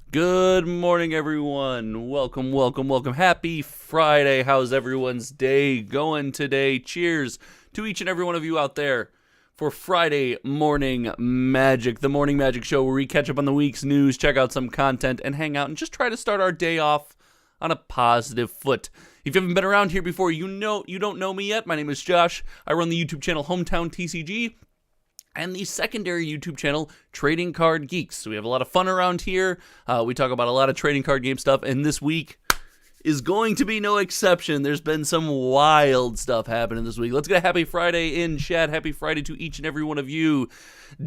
Good morning, everyone. Welcome, welcome, welcome. Happy Friday. How's everyone's day going today? Cheers to each and every one of you out there for Friday Morning Magic, the Morning Magic Show, where we catch up on the week's news, check out some content, and hang out and just try to start our day off on a positive foot. If you haven't been around here before, you don't know me yet. My name is Josh. I run the YouTube channel Hometown TCG and the secondary YouTube channel, Trading Card Geeks. So we have a lot of fun around here. We talk about a lot of trading card game stuff, and this week is going to be no exception. There's been some wild stuff happening this week. Let's get a happy Friday in chat. Happy Friday to each and every one of you.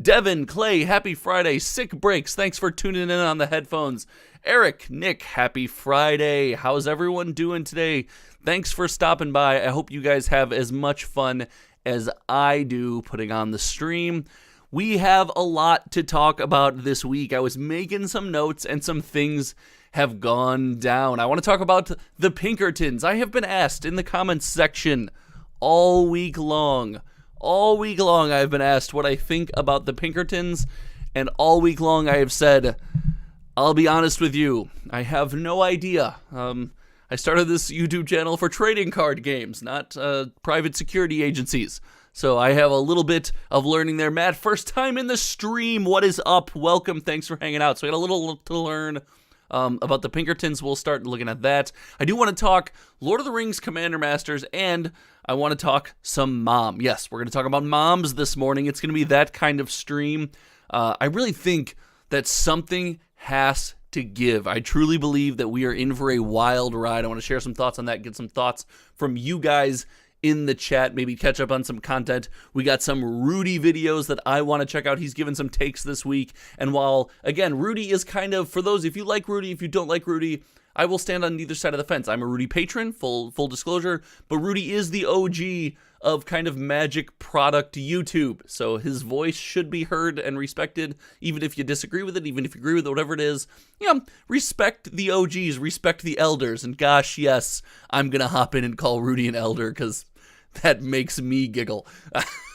Devin, Clay, happy Friday. Sick Breaks, thanks for tuning in on the headphones. Eric, Nick, happy Friday. How's everyone doing today? Thanks for stopping by. I hope you guys have as much fun as I do putting on the stream. We have a lot to talk about this week. I was making some notes and some things have gone down. I want to talk about the Pinkertons. I have been asked in the comments section all week long. All week long I've been asked what I think about the Pinkertons, and all week long I have said, I'll be honest with you, I have no idea. I started this YouTube channel for trading card games, not private security agencies. So I have a little bit of learning there. Matt, first time in the stream. What is up? Welcome. Thanks for hanging out. So we had a little to learn about the Pinkertons. We'll start looking at that. I do want to talk Lord of the Rings Commander Masters, and I want to talk some mom. Yes, we're going to talk about moms this morning. It's going to be that kind of stream. I really think that something has to give. I truly believe that we are in for a wild ride. I want to share some thoughts on that, get some thoughts from you guys in the chat, maybe catch up on some content. We got some Rudy videos that I want to check out. He's given some takes this week. And while, again, Rudy is kind of, for those, if you like Rudy, if you don't like Rudy, I will stand on either side of the fence. I'm a Rudy patron, full disclosure, but Rudy is the OG of kind of magic product YouTube. So his voice should be heard and respected, even if you disagree with it, even if you agree with it, whatever it is. Respect the OGs, respect the elders. And gosh, yes, I'm going to hop in and call Rudy an elder because that makes me giggle.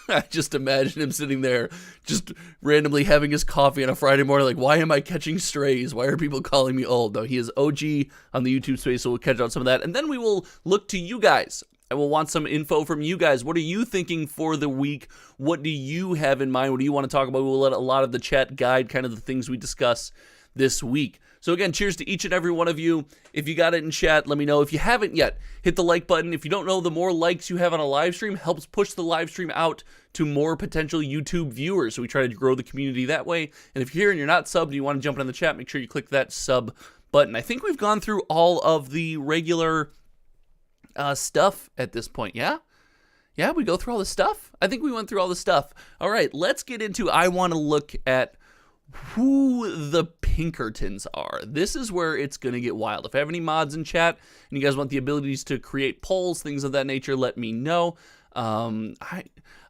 I just imagine him sitting there, just randomly having his coffee on a Friday morning, like, why am I catching strays? Why are people calling me old? No, he is OG on the YouTube space, so we'll catch out some of that. And then we will look to you guys. I will want some info from you guys. What are you thinking for the week? What do you have in mind? What do you want to talk about? We'll let a lot of the chat guide kind of the things we discuss this week. So again, cheers to each and every one of you. If you got it in chat, let me know. If you haven't yet, hit the like button. If you don't know, the more likes you have on a live stream helps push the live stream out to more potential YouTube viewers. So we try to grow the community that way. And if you're here and you're not subbed and you want to jump in the chat, make sure you click that sub button. I think we've gone through all of the regular stuff at this point. Yeah, we go through all the stuff. I think we went through all the stuff. All right, let's get into, I want to look at who the Pinkertons are. This is where it's going to get wild. If I have any mods in chat and you guys want the abilities to create polls, things of that nature, let me know. I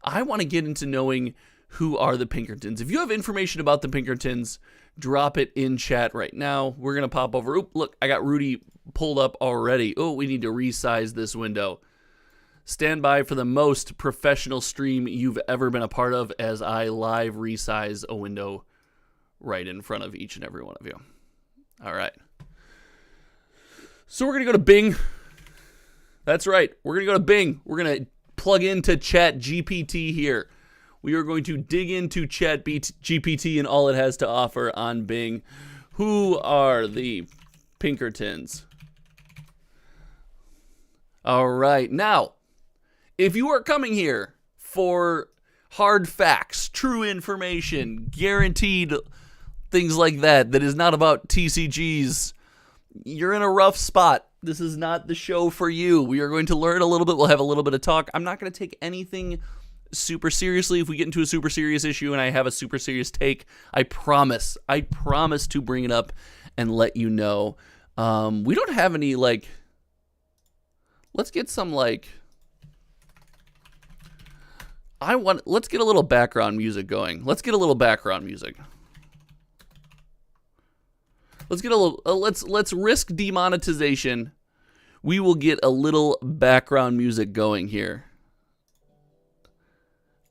want to get into knowing who are the Pinkertons. If you have information about the Pinkertons, drop it in chat right now. We're going to pop over. Oop, look, I got Rudy pulled up already. Oh, we need to resize this window. Stand by for the most professional stream you've ever been a part of as I live resize a window right in front of each and every one of you. All right. So we're going to go to Bing. That's right. We're going to go to Bing. We're going to plug into Chat GPT here. We are going to dig into Chat GPT and all it has to offer on Bing. Who are the Pinkertons? All right. Now, if you are coming here for hard facts, true information, guaranteed things like that is not about TCGs, you're in a rough spot. This is not the show for you. We are going to learn a little bit. We'll have a little bit of talk. I'm not going to take anything super seriously. If we get into a super serious issue and I have a super serious take, I promise to bring it up and let you know. We don't have any, like, let's get some, like, let's get a little background music going. Let's get a little background music. Let's get a little, let's risk demonetization. We will get a little background music going here.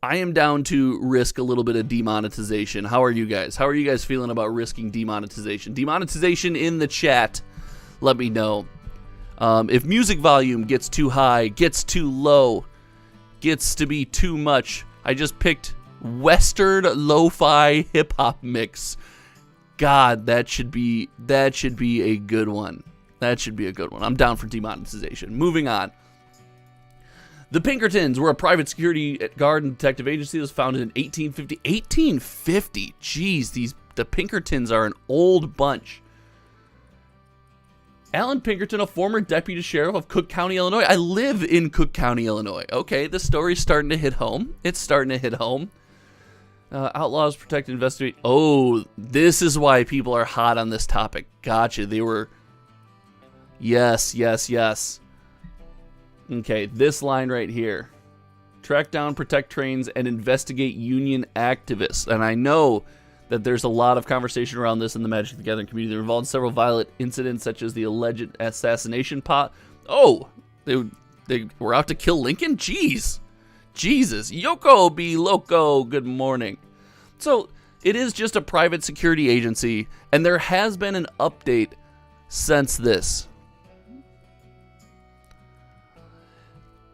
I am down to risk a little bit of demonetization. How are you guys? How are you guys feeling about risking demonetization? Demonetization in the chat. Let me know. If music volume gets too high, gets too low, gets to be too much, I just picked Western lo-fi hip-hop mix. God, that should be a good one. That should be a good one. I'm down for demonetization. Moving on. The Pinkertons were a private security guard and detective agency that was founded in 1850. 1850? Jeez, the Pinkertons are an old bunch. Alan Pinkerton, a former deputy sheriff of Cook County, Illinois. I live in Cook County, Illinois. Okay, the story's starting to hit home. It's starting to hit home. Outlaws protect and investigate. Oh, this is why people are hot on this topic. Gotcha. They were... Yes. Okay, this line right here. Track down, protect trains, and investigate union activists. And I know that there's a lot of conversation around this in the Magic the Gathering community. They're involved in several violent incidents, such as the alleged assassination plot. Oh, they were out to kill Lincoln? Jeez. Jesus. Yoko be loco. Good morning. So, it is just a private security agency, and there has been an update since this.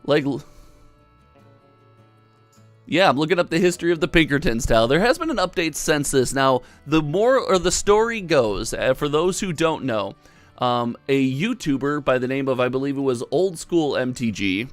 Like, yeah, I'm looking up the history of the Pinkertons, Tal. There has been an update since this. Now, the story goes, for those who don't know, a YouTuber by the name of, I believe it was Old School MTG,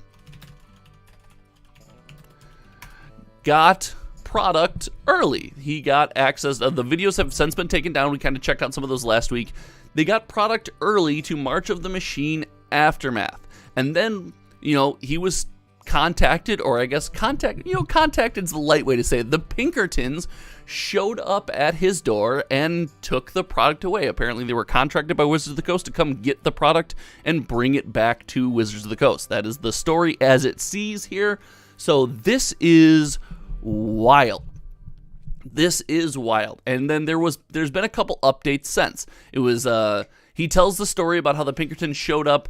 got product early. He got access. The videos have since been taken down. We kind of checked out some of those last week. They got product early to March of the Machine Aftermath. And then, he was contacted, or I guess contacted is the light way to say it. The Pinkertons showed up at his door and took the product away. Apparently they were contracted by Wizards of the Coast to come get the product and bring it back to Wizards of the Coast. That is the story as it sees here. So this is wild. This is wild. And then there's been a couple updates since. It was He tells the story about how the Pinkertons showed up.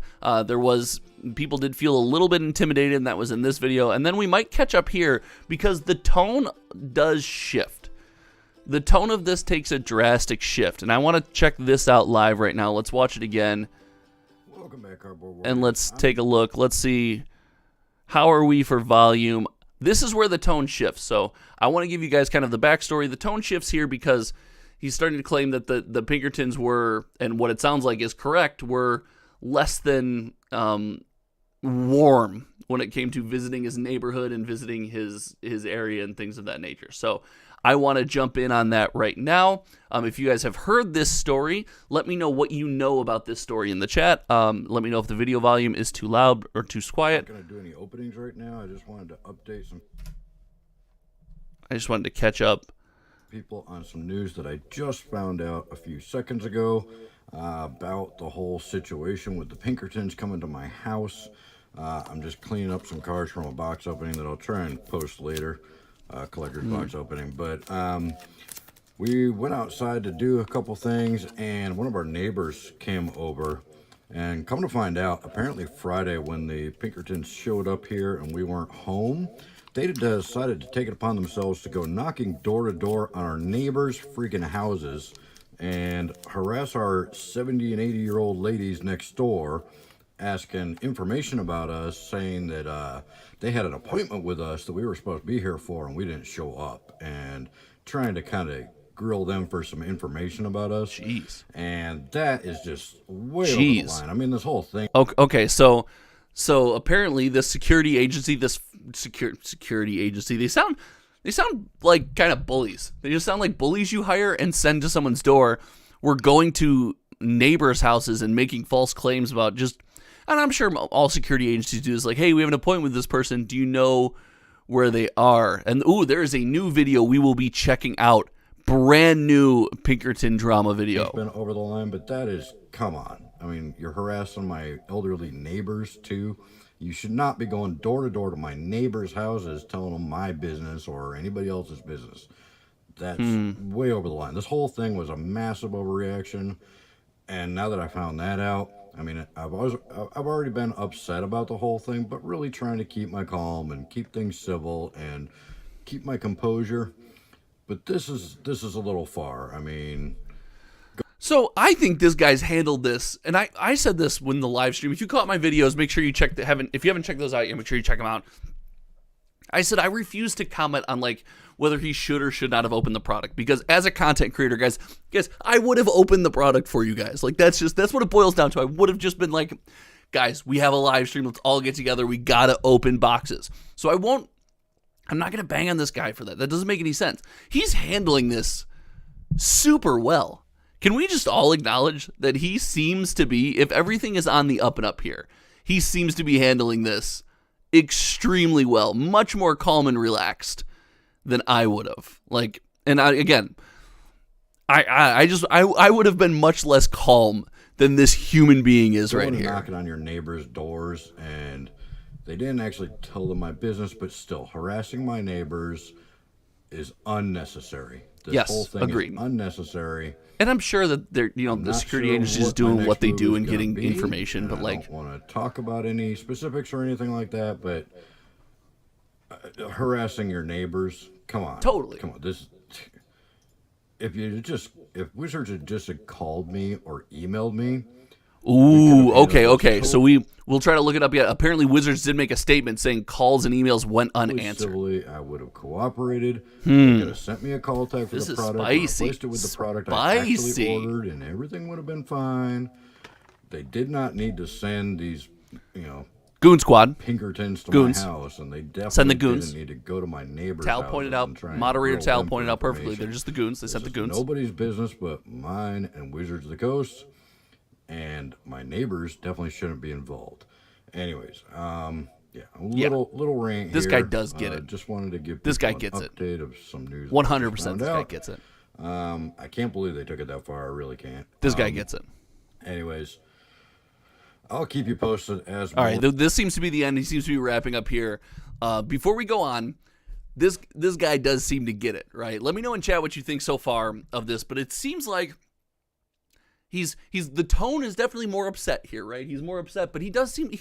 People did feel a little bit intimidated, and that was in this video. And then we might catch up here because the tone does shift. The tone of this takes a drastic shift, and I want to check this out live right now. Let's watch it again. Welcome back, Cardboard Warrior. And let's take a look. Let's see. How are we for volume? This is where the tone shifts. So I want to give you guys kind of the backstory. The tone shifts here because he's starting to claim that the Pinkertons were, and what it sounds like is correct, were less than warm when it came to visiting his neighborhood and visiting his area and things of that nature. So I want to jump in on that right now. If you guys have heard this story, let me know what you know about this story in the chat. Let me know if the video volume is too loud or too quiet. I'm not going to do any openings right now. I just wanted to update some. I just wanted to catch up People on some news that I just found out a few seconds ago about the whole situation with the Pinkertons coming to my house. I'm just cleaning up some cards from a box opening that I'll try and post later. Collector's box opening, but we went outside to do a couple things, and one of our neighbors came over, and come to find out, apparently Friday when the Pinkertons showed up here and we weren't home, they decided to take it upon themselves to go knocking door to door on our neighbors' freaking houses and harass our 70 and 80-year-old ladies next door, asking information about us, saying that they had an appointment with us that we were supposed to be here for and we didn't show up, and trying to kind of grill them for some information about us. Jeez. And that is just way over the line. I mean, this whole thing. Okay, so apparently this security agency, they sound like kind of bullies. They just sound like bullies you hire and send to someone's door. We're going to neighbors' houses and making false claims about just, and I'm sure all security agencies do this, like, hey, we have an appointment with this person. Do you know where they are? And, there is a new video we will be checking out. Brand new Pinkerton drama video. It's been over the line, but that is, come on. I mean, you're harassing my elderly neighbors, too. You should not be going door to door to my neighbors' houses telling them my business or anybody else's business. That's way over the line. This whole thing was a massive overreaction. And now that I found that out, I mean, I've already been upset about the whole thing, but really trying to keep my calm and keep things civil and keep my composure. But this is a little far. I mean, so I think this guy's handled this, and I said this when the live stream. If you caught my videos, make sure you check if you haven't checked those out yet, make sure you check them out. I said I refuse to comment on like whether he should or should not have opened the product, because as a content creator, guys, I would have opened the product for you guys. Like that's what it boils down to. I would have just been like, guys, we have a live stream. Let's all get together. We gotta open boxes. So I'm not gonna bang on this guy for that. That doesn't make any sense. He's handling this super well. Can we just all acknowledge that he seems to be, if everything is on the up and up here, he seems to be handling this extremely well, much more calm and relaxed than I would have. Like, and I would have been much less calm than this human being is right here. Knocking on your neighbors' doors, and they didn't actually tell them my business, but still harassing my neighbors is unnecessary. This whole thing is unnecessary. And I'm sure that they're, the security agency is doing what they do and getting information, but like, I don't want to talk about any specifics or anything like that, but harassing your neighbors, come on. Totally. Come on. If Wizards had just called me or emailed me. Ooh, okay. So we'll try to look it up yet. Apparently Wizards did make a statement saying calls and emails went unanswered. Civilly, I would have cooperated. They could have sent me a call tag for the product. Spicy. Replaced it with the product I actually ordered, and everything would have been fine. They did not need to send these, Goon Squad. Pinkertons to my house, and they definitely send the goons. Didn't need to go to my neighbor's Tal house. Pointed out, moderator Tal pointed out perfectly. They're just the goons. They sent the goons. Nobody's business but mine and Wizards of the Coast. And my neighbors definitely shouldn't be involved. Anyways, little rant. This guy does get it. Just wanted to give this guy an gets update it. Of some news. 100%. This guy gets it. I can't believe they took it that far. I really can't. This guy gets it. Anyways, I'll keep you posted as well. All right, this seems to be the end. He seems to be wrapping up here. Before we go on, this guy does seem to get it, right? Let me know in chat what you think so far of this, but it seems like the tone is definitely more upset here, right? He's more upset, but he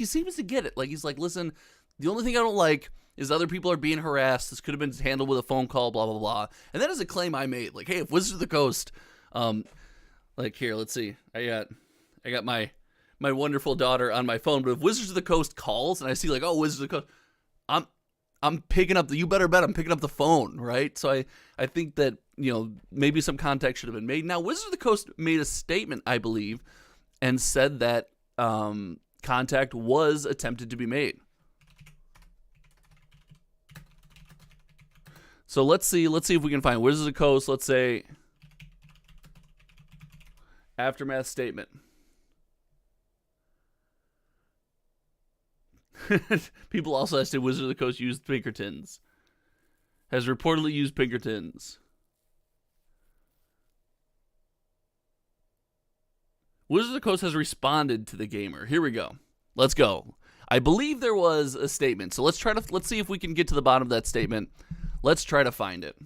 seems to get it. Like, he's like, listen, the only thing I don't like is other people are being harassed. This could have been handled with a phone call, blah, blah, blah. And that is a claim I made. Like, hey, if Wizards of the Coast, like, here, let's see. I got my wonderful daughter on my phone, but if Wizards of the Coast calls and I see like, oh, Wizards of the Coast, I'm picking up you better bet I'm picking up the phone, right? So I think that, maybe some contact should have been made. Now, Wizards of the Coast made a statement, I believe, and said that contact was attempted to be made. So let's see if we can find Wizards of the Coast. Let's say aftermath statement. People also asked if Wizards of the Coast used Pinkertons. Has reportedly used Pinkertons. Wizards of the Coast has responded to the gamer. Here we go. Let's go. I believe there was a statement. So let's see if we can get to the bottom of that statement. Let's try to find it.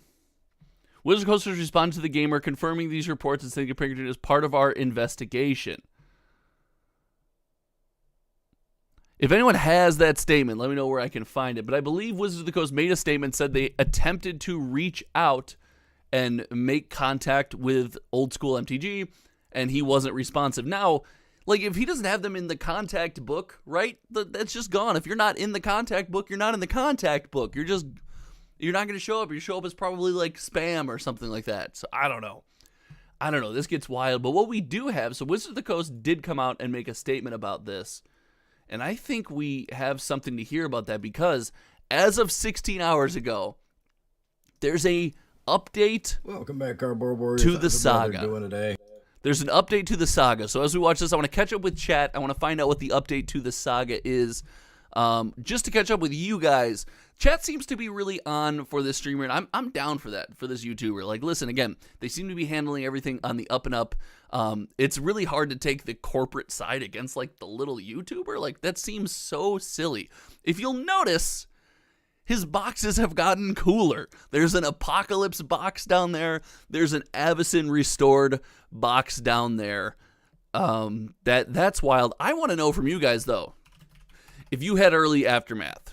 Wizards of the Coast has responded to the gamer, confirming these reports and saying Pinkerton is part of our investigation. If anyone has that statement, let me know where I can find it. But I believe Wizards of the Coast made a statement, said they attempted to reach out and make contact with old school MTG, and he wasn't responsive. Now, like, if he doesn't have them in the contact book, right, that's just gone. If you're not in the contact book, you're not in the contact book. You're not going to show up. You show up as probably like spam or something like that. So I don't know. This gets wild. But what we do have, so Wizards of the Coast did come out and make a statement about this. And I think we have something to hear about that, because as of 16 hours ago, there's a update. Welcome back, Cardboard Warriors. To the saga. Doing today. There's an update to the saga. So as we watch this, I want to catch up with chat. I want to find out what the update to the saga is. Just to catch up with you guys. Chat seems to be really on for this streamer, and I'm down for that, for this YouTuber. Like, listen, again, they seem to be handling everything on the up and up. It's really hard to take the corporate side against, like, the little YouTuber. Like, that seems so silly. If you'll notice, his boxes have gotten cooler. There's an Apocalypse box down there. There's an Avacyn Restored box down there. That's wild. I want to know from you guys, though, if you had early Aftermath,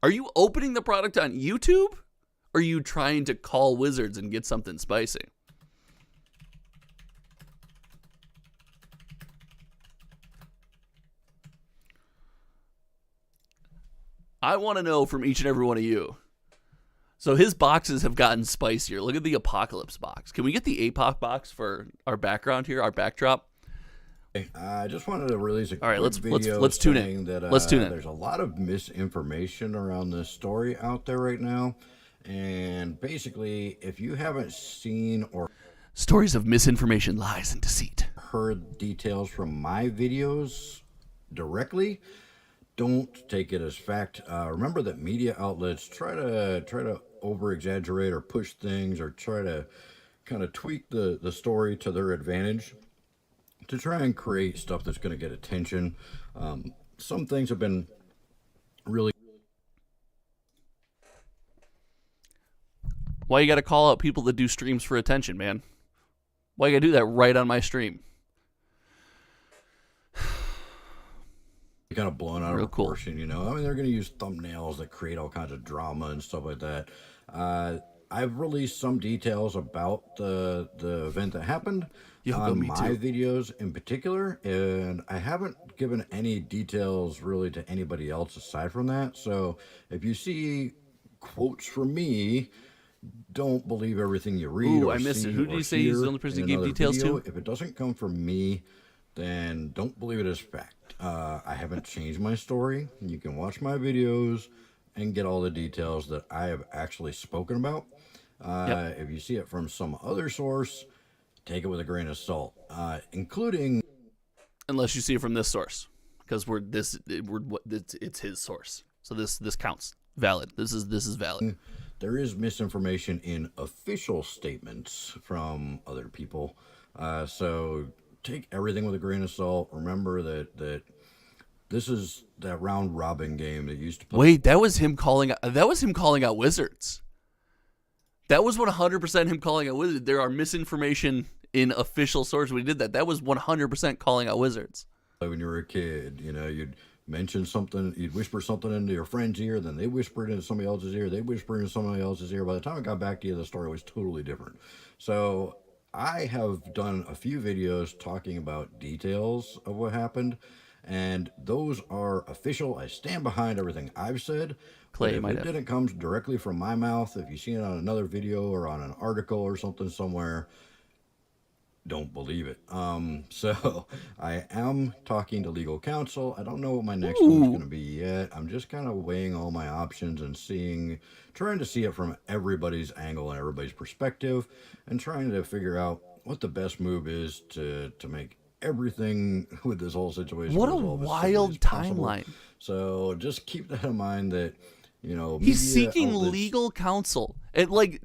are you opening the product on YouTube, or are you trying to call Wizards and get something spicy? I want to know from each and every one of you. So his boxes have gotten spicier. Look at the Apocalypse box. Can we get the APOC box for our background here, our backdrop? I just wanted to release a quick video. Let's tune in. Let's tune in. There's a lot of misinformation around this story out there right now. And basically, if you haven't seen or stories of misinformation, lies, and deceit, heard details from my videos directly, don't take it as fact. Remember that media outlets try to over-exaggerate or push things, or try to kind of tweak the story to their advantage, to try and create stuff that's going to get attention. Some things have been really... Why you got to call out people that do streams for attention, man? Why you got to do that right on my stream? Kind of blown out of proportion, you know. I mean, they're going to use thumbnails that create all kinds of drama and stuff like that. I've released some details about the event that happened on my videos in particular, and I haven't given any details really to anybody else aside from that. So if you see quotes from me, don't believe everything you read. Ooh, I missed it. Who did you say he's the only person who gave details to? If it doesn't come from me, then don't believe it as fact. I haven't changed my story. You can watch my videos and get all the details that I have actually spoken about. If you see it from some other source, take it with a grain of salt, including... Unless you see it from this source, because it's his source. So this counts. Valid. This is valid. There is misinformation in official statements from other people. So take everything with a grain of salt. Remember that this is that round robin game that used to play. Wait, that was him calling out Wizards. That was 100% him calling out Wizards. There are misinformation in official sources when he did that. That was 100% calling out Wizards. When you were a kid, you know, you'd mention something, you'd whisper something into your friend's ear, then they whispered into somebody else's ear, they whispered into somebody else's ear. By the time it got back to you, the story was totally different. So I have done a few videos talking about details of what happened, and those are official. I stand behind everything I've said. Clay, if it didn't come directly from my mouth, if you see it on another video or on an article or something somewhere, don't believe it. So I am talking to legal counsel. I don't know what my next move is going to be yet. I'm just kind of weighing all my options and trying to see it from everybody's angle and everybody's perspective, and trying to figure out what the best move is to make everything with this whole situation. What a wild timeline. So just keep that in mind that, you know, he's seeking legal counsel. And like,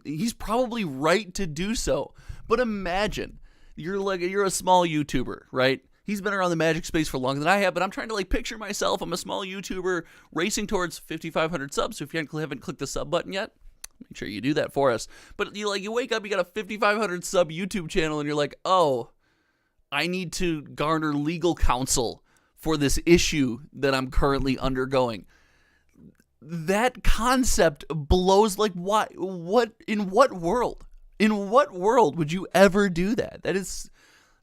he's probably right to do so. But imagine you're a small YouTuber, right? He's been around the Magic space for longer than I have, but I'm trying to like picture myself. I'm a small YouTuber racing towards 5,500 subs. So if you haven't clicked the sub button yet, make sure you do that for us. But you wake up, you got a 5,500 sub YouTube channel, and you're like, oh, I need to garner legal counsel for this issue that I'm currently undergoing. That concept blows. Like, what in what world? In what world would you ever do that? That is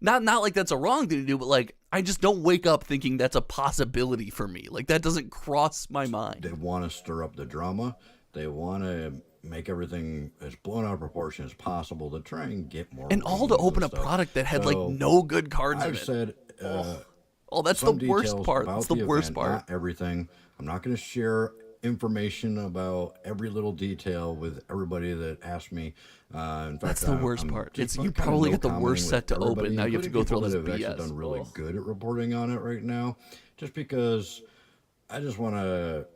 not like that's a wrong thing to do, but like, I just don't wake up thinking that's a possibility for me. Like, that doesn't cross my mind. They want to stir up the drama. They want to make everything as blown out of proportion as possible to try and get more. And all to open a product that had like no good cards in it. I've said, that's the worst part. That's the worst part. Not everything. I'm not going to share information about every little detail with everybody that asked me. In fact, that's the worst part. It's you probably got the worst set to open. Now you have to go through all this BS. I've actually done really good at reporting on it right now, just because I just want to.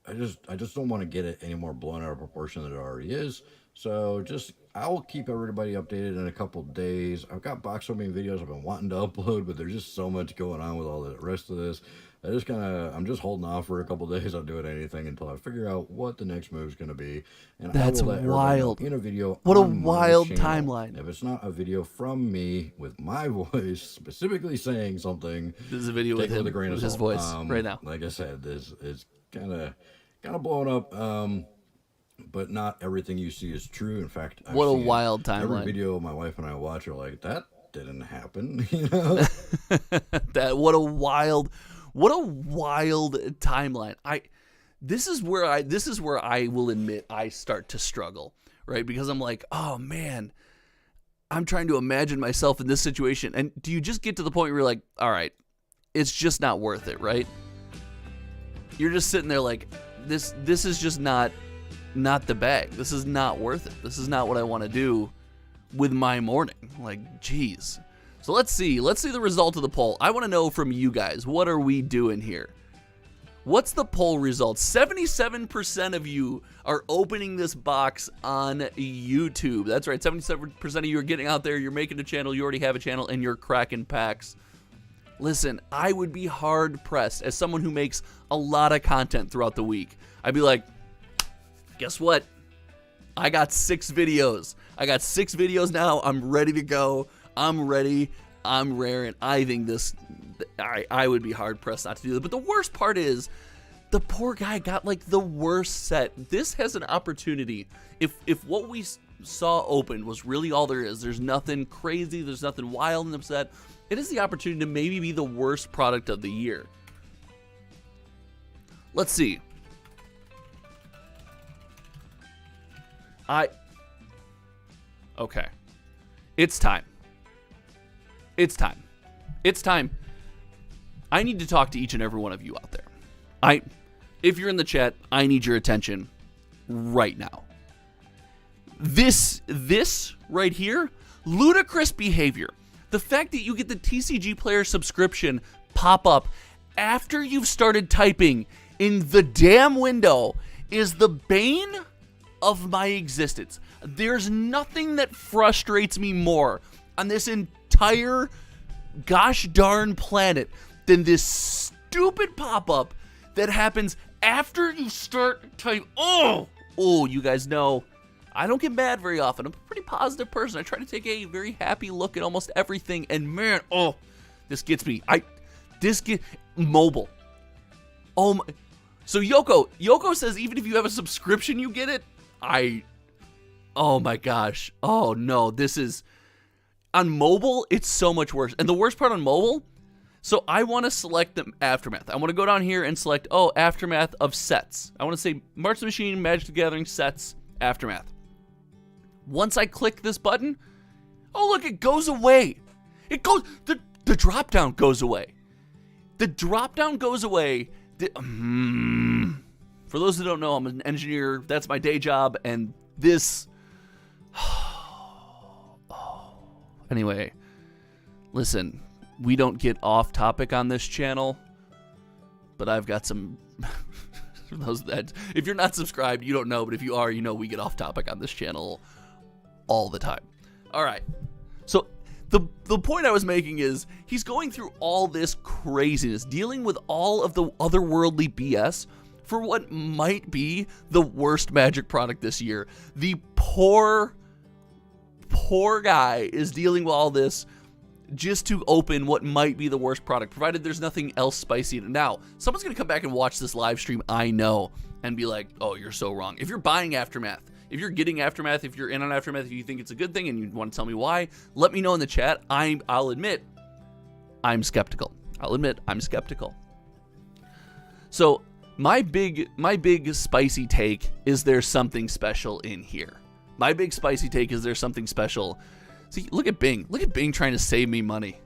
I just don't want to get it any more blown out of proportion than it already is. So I'll keep everybody updated in a couple days. I've got box opening videos I've been wanting to upload, but there's just so much going on with all the rest of this. I'm just holding off for a couple days on doing anything until I figure out what the next move is going to be. And that's wild. In a video. What a wild timeline. If it's not a video from me with my voice specifically saying something, this is a video with him, with a grain of his salt. voice right now. Like I said, this is kind of blown up. But not everything you see is true. In fact, what a wild timeline. Every video my wife and I watch are like, that didn't happen. You know? What a wild timeline. This is where I will admit I start to struggle, right? Because I'm like, oh man, I'm trying to imagine myself in this situation. And do you just get to the point where you're like, all right, it's just not worth it, right? You're just sitting there like, this is just not the bag. This is not worth it. This is not what I want to do with my morning. Like, geez. So let's see the result of the poll. I want to know from you guys, what are we doing here? What's the poll result? 77% of you are opening this box on YouTube. That's right, 77% of you are getting out there, you're making a channel, you already have a channel, and you're cracking packs. Listen, I would be hard-pressed, as someone who makes a lot of content throughout the week. I'd be like, guess what? I got 6 videos. I got 6 videos now. I'm ready to go. I'm ready. I'm raring. I think I would be hard-pressed not to do that. But the worst part is, the poor guy got like the worst set. This has an opportunity. If what we saw opened was really all there is, there's nothing crazy, there's nothing wild in the set, it is the opportunity to maybe be the worst product of the year. Let's see. Okay. It's time. I need to talk to each and every one of you out there. If you're in the chat, I need your attention right now. This right here, ludicrous behavior. The fact that you get the TCG Player subscription pop up after you've started typing in the damn window is the bane of my existence. There's nothing that frustrates me more on this entire gosh darn planet than this stupid pop-up that happens after you start typing. Oh, you guys know I don't get mad very often. I'm a pretty positive person. I try to take a very happy look at almost everything. And man, this gets me. Mobile. Oh my. So Yoko says even if you have a subscription, you get it. Oh my gosh. Oh no, this is on mobile. It's so much worse. And the worst part on mobile. So I want to select the Aftermath. I want to go down here and select, Aftermath of sets. I want to say March of the Machine, Magic the Gathering, sets, Aftermath. Once I click this button, look, it goes away. It goes, the drop down goes away. The drop down goes away. For those who don't know, I'm an engineer. That's my day job. And this, anyway, listen. We don't get off topic on this channel, but I've got some, for those that, if you're not subscribed, you don't know, but if you are, you know we get off topic on this channel all the time. All right. So the point I was making is he's going through all this craziness, dealing with all of the otherworldly BS for what might be the worst Magic product this year. The poor guy is dealing with all this just to open what might be the worst product, provided there's nothing else spicy in it. Now, someone's going to come back and watch this live stream, I know, and be like, oh, you're so wrong. If you're buying Aftermath, if you're getting Aftermath, if you're in on Aftermath, if you think it's a good thing and you want to tell me why, let me know in the chat. I'll admit, I'm skeptical. So, my big spicy take is there's something special in here. My big spicy take is there's something special. See, look at Bing. Look at Bing trying to save me money.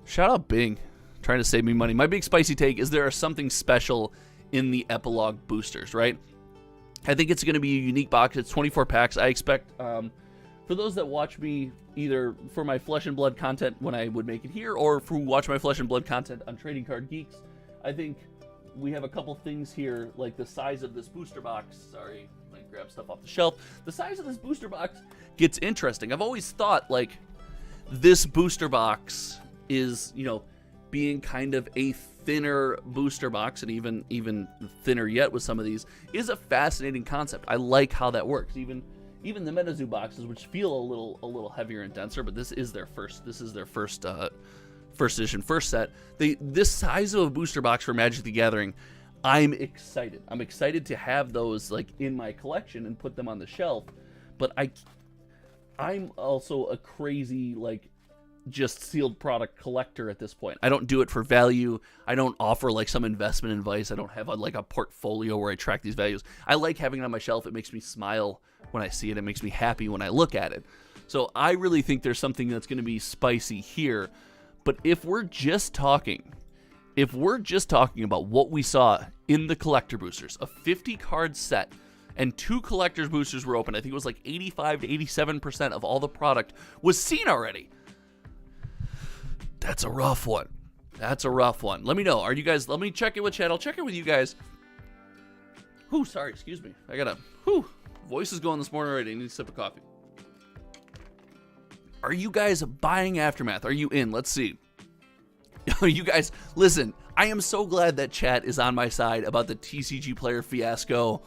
Shout out Bing, trying to save me money. My big spicy take is there is something special in the epilogue boosters, right? I think it's going to be a unique box. It's 24 packs. I expect, for those that watch me either for my Flesh and Blood content when I would make it here, or for watch my Flesh and Blood content on Trading Card Geeks, I think we have a couple things here, like the size of this booster box. Sorry, I grab stuff off the shelf. The size of this booster box gets interesting. I've always thought, like, this booster box is, being kind of a thinner booster box, and even thinner yet with some of these, is a fascinating concept. I like how that works. Even the MetaZoo boxes, which feel a little heavier and denser, but this is their first edition, first set. This size of a booster box for Magic the Gathering, I'm excited. I'm excited to have those like in my collection and put them on the shelf. But I'm also a crazy just sealed product collector at this point. I don't do it for value. I don't offer some investment advice. I don't have a portfolio where I track these values. I like having it on my shelf. It makes me smile when I see it. It makes me happy when I look at it. So I really think there's something that's going to be spicy here. But if we're just talking about what we saw in the collector boosters, a 50 card set, and 2 collector's boosters were open. I think it was 85 to 87% of all the product was seen already. That's a rough one. Let me know. Let me check it with chat. I'll check it with you guys. Sorry, excuse me. I got voice is going this morning already. I need a sip of coffee. Are you guys buying Aftermath? Are you in? Let's see. You guys, listen, I am so glad that chat is on my side about the TCG player fiasco.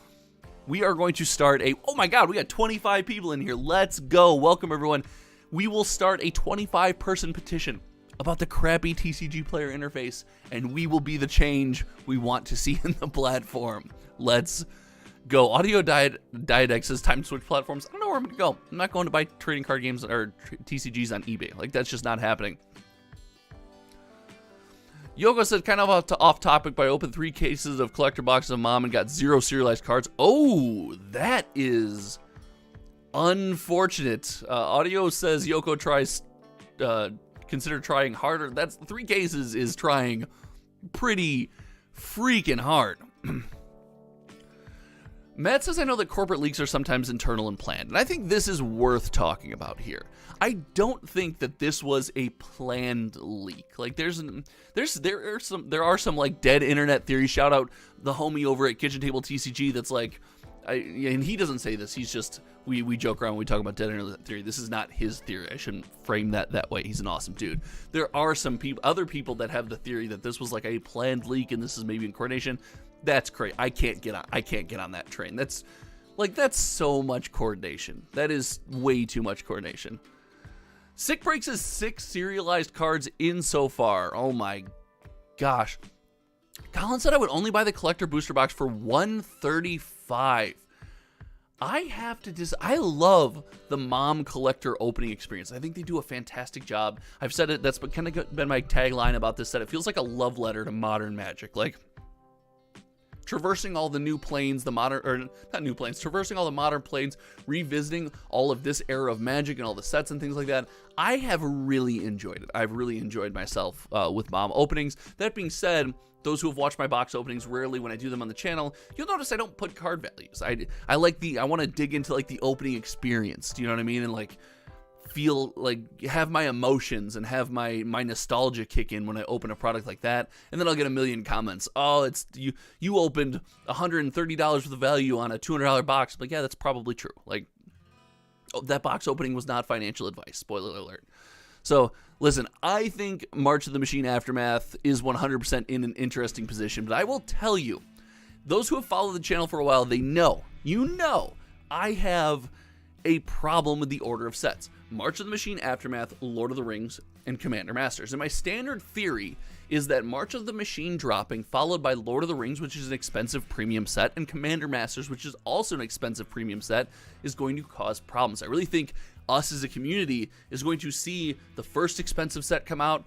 We are going to start oh my God, we got 25 people in here. Let's go. Welcome, everyone. We will start a 25-person petition about the crappy TCG player interface, and we will be the change we want to see in the platform. Let's go. Audio Diadex says time to switch platforms. I don't know where I'm going to go. I'm not going to buy trading card games or TCGs on eBay. That's just not happening. Yoko said, kind of off topic, but I opened 3 cases of collector boxes of Mom and got 0 serialized cards. Oh, that is unfortunate. Audio says Yoko tries, consider trying harder. That's 3 cases is trying pretty freaking hard. Matt says, I know that corporate leaks are sometimes internal and planned, and I think this is worth talking about here. I don't think that this was a planned leak. There are some dead internet theories. Shout out the homie over at Kitchen Table TCG that's and he doesn't say this. He's just, we joke around when we talk about dead internet theory. This is not his theory. I shouldn't frame that way. He's an awesome dude. There are some other people that have the theory that this was a planned leak and this is maybe in coordination. That's crazy. I can't get on that train. That's Like, that's so much coordination. That is way too much coordination. Sick Breaks is 6 serialized cards in so far. Oh my gosh. Colin said I would only buy the collector booster box for $135. I love the mom collector opening experience. I think they do a fantastic job. I've said it, that's kind of been my tagline about this set. It feels like a love letter to modern Magic. Like, traversing all the new planes, traversing all the modern planes, revisiting all of this era of Magic and all the sets and things like that. I have really enjoyed it. I've really enjoyed myself with mom openings. That being said, those who have watched my box openings rarely when I do them on the channel, you'll notice I don't put card values. I want to dig into like the opening experience. Do you know what I mean? And like feel like have my emotions and have my nostalgia kick in when I open a product like that. And then I'll get a million comments. Oh, it's you opened $130 worth of value on a $200 box. Like, yeah, that's probably true. Like, that box opening was not financial advice. Spoiler alert. So, listen, I think March of the Machine Aftermath is 100% in an interesting position, but I will tell you, those who have followed the channel for a while, they know, I have a problem with the order of sets. March of the Machine Aftermath, Lord of the Rings, and Commander Masters. And my standard theory is that March of the Machine dropping, followed by Lord of the Rings, which is an expensive premium set, and Commander Masters, which is also an expensive premium set, is going to cause problems. I really think us as a community is going to see the first expensive set come out.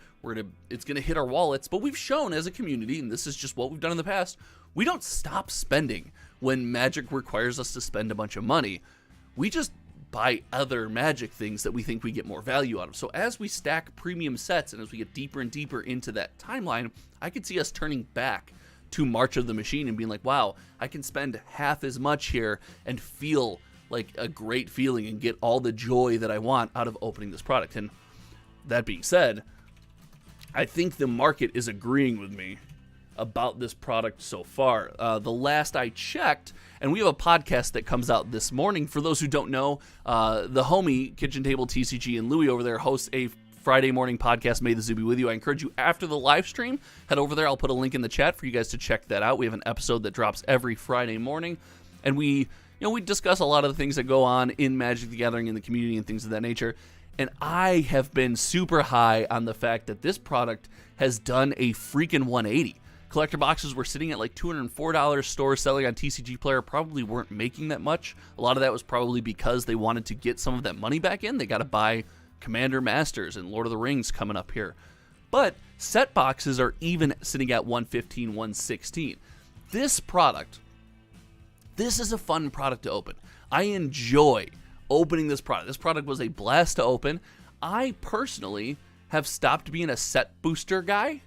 It's going to hit our wallets, but we've shown as a community, and this is just what we've done in the past, we don't stop spending when Magic requires us to spend a bunch of money. We just buy other Magic things that we think we get more value out of. So as we stack premium sets and as we get deeper and deeper into that timeline, I could see us turning back to March of the Machine and being like, wow, I can spend half as much here and feel like a great feeling and get all the joy that I want out of opening this product. And that being said, I think the market is agreeing with me about this product so far. The last I checked, and we have a podcast that comes out this morning. For those who don't know, the homie Kitchen Table TCG and Louie over there hosts a Friday morning podcast, May the Zoo be with you. I encourage you after the live stream, head over there. I'll put a link in the chat for you guys to check that out. We have an episode that drops every Friday morning, and we discuss a lot of the things that go on in Magic the Gathering in the community and things of that nature. And I have been super high on the fact that this product has done a freaking 180. Collector boxes were sitting at like $204. Stores selling on TCG Player probably weren't making that much. A lot of that was probably because they wanted to get some of that money back in. They got to buy Commander Masters and Lord of the Rings coming up here. But set boxes are even sitting at $115, $116. This product, this is a fun product to open. I enjoy opening this product. This product was a blast to open. I personally have stopped being a set booster guy.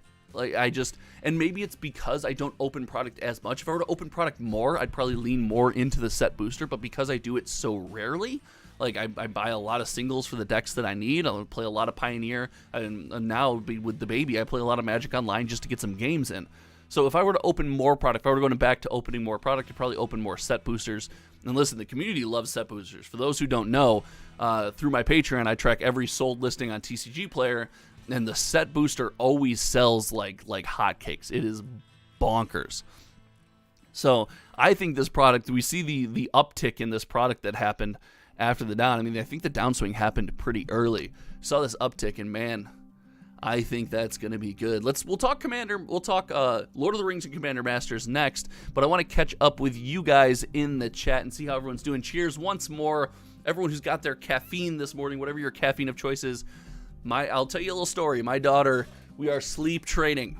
And maybe it's because I don't open product as much. If I were to open product more, I'd probably lean more into the set booster, but because I do it so rarely, like I buy a lot of singles for the decks that I need. I'll play a lot of Pioneer, and now with the baby, I play a lot of Magic Online just to get some games in. So if I were to open more product, if I were going back to opening more product, I'd probably open more set boosters. And listen, the community loves set boosters. For those who don't know, through my Patreon, I track every sold listing on TCG Player, and the set booster always sells like hotcakes. It is bonkers. So I think this product, we see the uptick in this product that happened after the down. I mean, I think the downswing happened pretty early. Saw this uptick, and man, I think that's going to be good. We'll talk Lord of the Rings and Commander Masters next, but I want to catch up with you guys in the chat and see how everyone's doing. Cheers once more, everyone who's got their caffeine this morning, whatever your caffeine of choice is. I'll tell you a little story. My daughter, we are sleep training.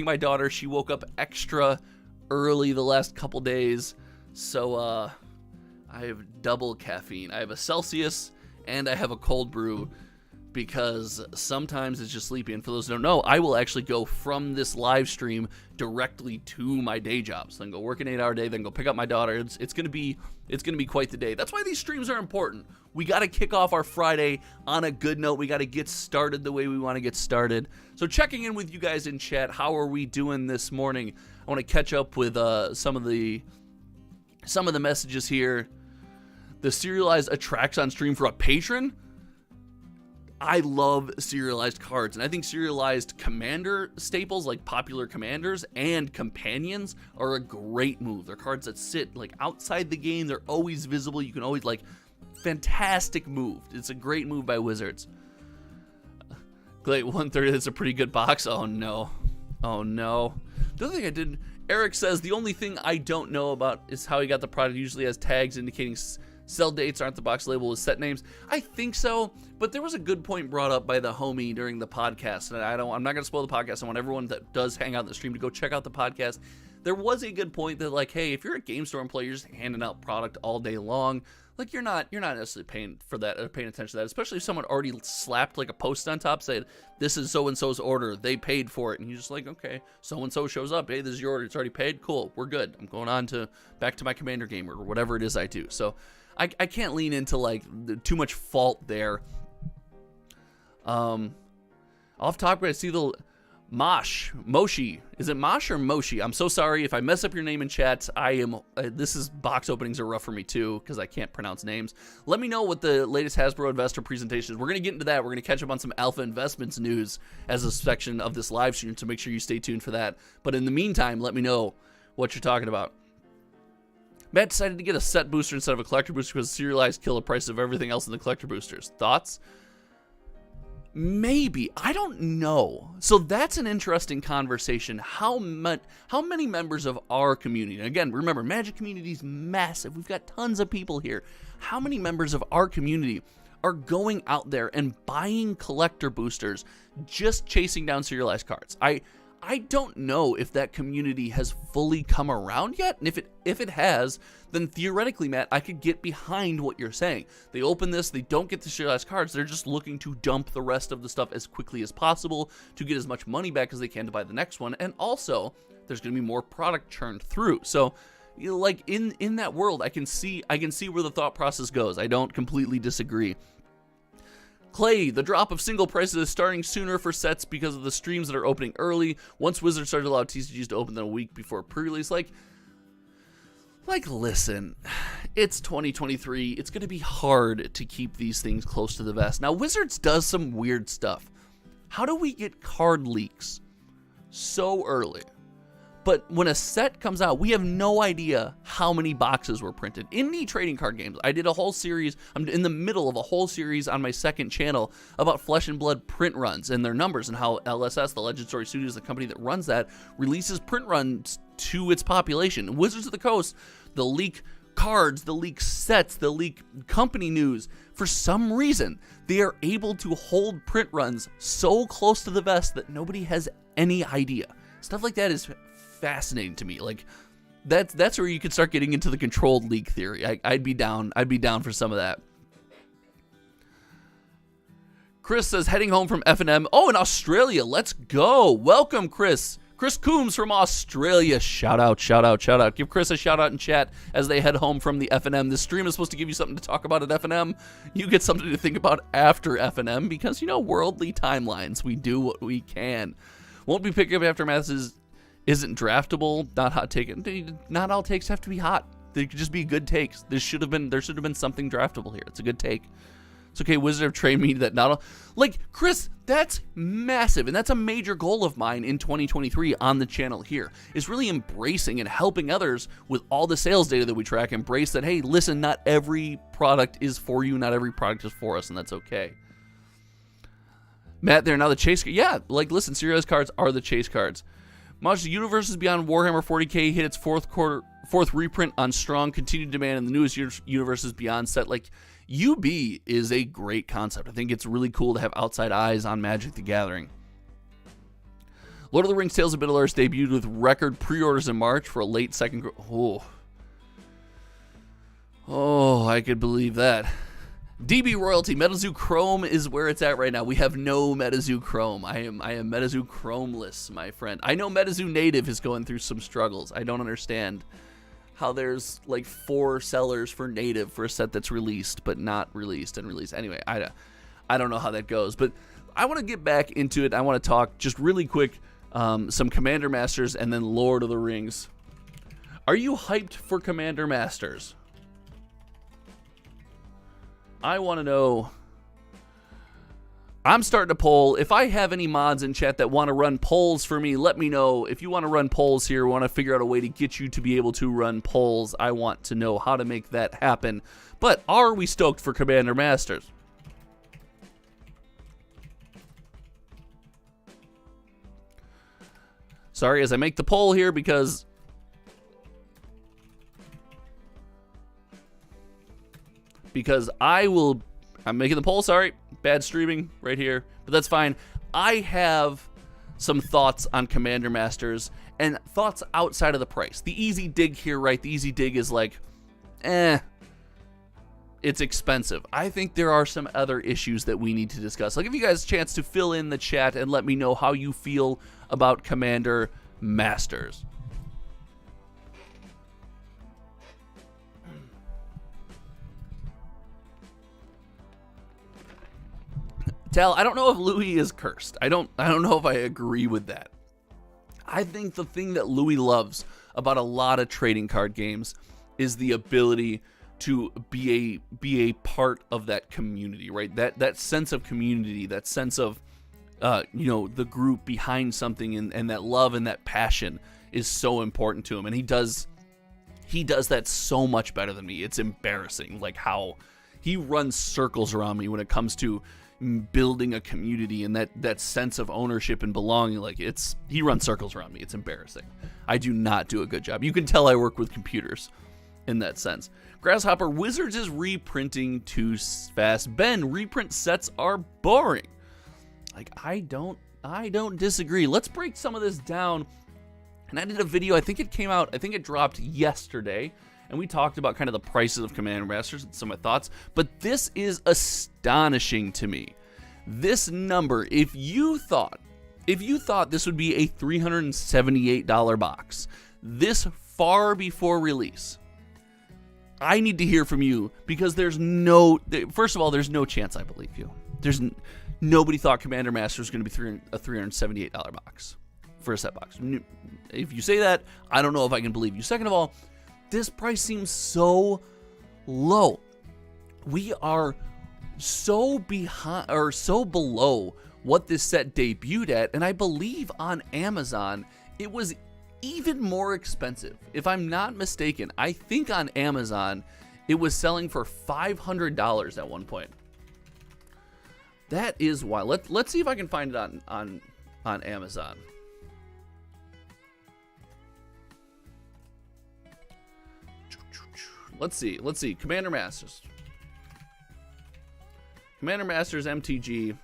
My daughter. She woke up extra early the last couple days, so I have double caffeine. I have a Celsius and I have a cold brew because sometimes it's just sleepy. And for those who don't know, I will actually go from this live stream directly to my day job. So then go work an 8-hour day, then go pick up my daughter. It's gonna be quite the day. That's why these streams are important. We got to kick off our Friday on a good note. We got to get started the way we want to get started. So checking in with you guys in chat. How are we doing this morning? I want to catch up with some of the messages here. The serialized Attracts on stream for a patron. I love serialized cards, and I think serialized commander staples like popular commanders and companions are a great move. They're cards that sit like outside the game. They're always visible. You can always like, fantastic move. It's a great move by Wizards. Glade 130, that's a pretty good box. Oh no. Oh no. The other thing I did, Eric says, the only thing I don't know about is how he got the product. Usually has tags indicating sell dates, aren't the box label with set names. I think so, but there was a good point brought up by the homie during the podcast, and I'm not going to spoil the podcast. I want everyone that does hang out in the stream to go check out the podcast. There was a good point that, like, hey, if you're a game store employee, you're just handing out product all day long. Like, you're not necessarily paying for that or paying attention to that, especially if someone already slapped like a post on top saying, this is so-and-so's order, they paid for it, and you're just like, okay, so-and-so shows up, hey, this is your order, it's already paid, cool, we're good, I'm going on to back to my commander game or whatever it is I do. So I can't lean into like too much fault there. Off topic, I see the Moshi. Is it Mosh or Moshi? I'm so sorry if I mess up your name in chat. Box openings are rough for me too because I can't pronounce names. Let me know what the latest Hasbro investor presentation is. We're gonna get into that. We're gonna catch up on some Alpha Investments news as a section of this live stream, so make sure you stay tuned for that. But in the meantime, let me know what you're talking about. Matt decided to get a set booster instead of a collector booster because serialized kill the price of everything else in the collector boosters. Thoughts? Maybe. I don't know. So that's an interesting conversation. How many members of our community, and again, remember, Magic community is massive. We've got tons of people here. How many members of our community are going out there and buying collector boosters just chasing down serialized cards? I don't know if that community has fully come around yet, and if it has, then theoretically, Matt, I could get behind what you're saying. They open this, they don't get the serialized cards, they're just looking to dump the rest of the stuff as quickly as possible to get as much money back as they can to buy the next one, and also, there's going to be more product churned through. So, you know, like, in that world, I can see where the thought process goes. I don't completely disagree. Clay, the drop of single prices is starting sooner for sets because of the streams that are opening early. Once Wizards started to allow TCGs to open them a week before pre-release, like, listen, it's 2023. It's going to be hard to keep these things close to the vest. Now, Wizards does some weird stuff. How do we get card leaks so early? But when a set comes out, we have no idea how many boxes were printed. In the trading card games, I did a whole series, I'm in the middle of a whole series on my second channel about Flesh and Blood print runs and their numbers and how LSS, the Legend Story Studios, the company that runs that, releases print runs to its population. Wizards of the Coast, they'll leak cards, they'll leak sets, they'll leak company news. For some reason, they are able to hold print runs so close to the vest that nobody has any idea. Stuff like that is fascinating to me. Like, that's where you could start getting into the controlled leak theory. I'd be down for some of that. Chris says, heading home from F&M. Oh, in Australia. Let's go. Welcome, Chris. Chris Coombs from Australia. Shout out. Give Chris a shout out in chat as they head home from the F&M. This stream is supposed to give you something to talk about at F&M. You get something to think about after F&M because, you know, worldly timelines. We do what we can. Won't be picking up Aftermath isn't draftable. Not hot take. Not all takes have to be hot. They could just be good takes. There should have been something draftable here. It's a good take. It's okay. Wizards have trained me that not all, like, Chris, that's massive, and that's a major goal of mine in 2023 on the channel here, is really embracing and helping others with all the sales data that we track. Embrace that, hey, listen, not every product is for you, not every product is for us, and that's okay. Matt, they're now the chase. Yeah, like, listen, serialized cards are the chase cards. Monster Universes Beyond Warhammer 40k hit its fourth reprint on strong continued demand, and the newest Universes Beyond set. Like, UB is a great concept. I think it's really cool to have outside eyes on Magic the Gathering. Lord of the Rings Tales of Middle-earth debuted with record pre-orders in March for a late second. Oh, I could believe that. DB Royalty, MetaZoo Chrome is where it's at right now. We have no MetaZoo Chrome. I am MetaZoo Chromeless, my friend. I know MetaZoo Native is going through some struggles. I don't understand how there's like 4 sellers for Native for a set that's released, but not released and released. Anyway, I don't know how that goes, but I want to get back into it. I want to talk just really quick some Commander Masters and then Lord of the Rings. Are you hyped for Commander Masters? I want to know. I'm starting to poll. If I have any mods in chat that want to run polls for me, let me know. If you want to run polls here, want to figure out a way to get you to be able to run polls, I want to know how to make that happen. But are we stoked for Commander Masters? Sorry, as I make the poll here, because I'm making the poll, sorry. Bad streaming right here, but that's fine. I have some thoughts on Commander Masters and thoughts outside of the price. The easy dig here, right? The easy dig is like, it's expensive. I think there are some other issues that we need to discuss. I'll give you guys a chance to fill in the chat and let me know how you feel about Commander Masters. Tal, I don't know if Louis is cursed. I don't know if I agree with that. I think the thing that Louis loves about a lot of trading card games is the ability to be a part of that community, right? That sense of community, that sense of the group behind something, and that love and that passion is so important to him. And he does that so much better than me. It's embarrassing, like how he runs circles around me when it comes to building a community and that sense of ownership and belonging. Like he runs circles around me. It's embarrassing. I do not do a good job. You can tell I work with computers in that sense. Grasshopper, Wizards is reprinting too fast. Ben, reprint sets are boring. Like, I don't disagree. Let's break some of this down. And I did a video, I think it dropped yesterday, and we talked about kind of the prices of Commander Masters and some of my thoughts. But this is astonishing to me. This number, if you thought this would be a $378 box, this far before release, I need to hear from you, because first of all, there's no chance I believe you. Nobody thought Commander Master was going to be a $378 box for a set box. If you say that, I don't know if I can believe you. Second of all, this price seems so low. We are so behind, or so below what this set debuted at, and I believe on Amazon it was even more expensive. If I'm not mistaken, I think on Amazon it was selling for $500 at one point. That is wild. Let's see if I can find it on Amazon. Let's see. Commander Masters MTG.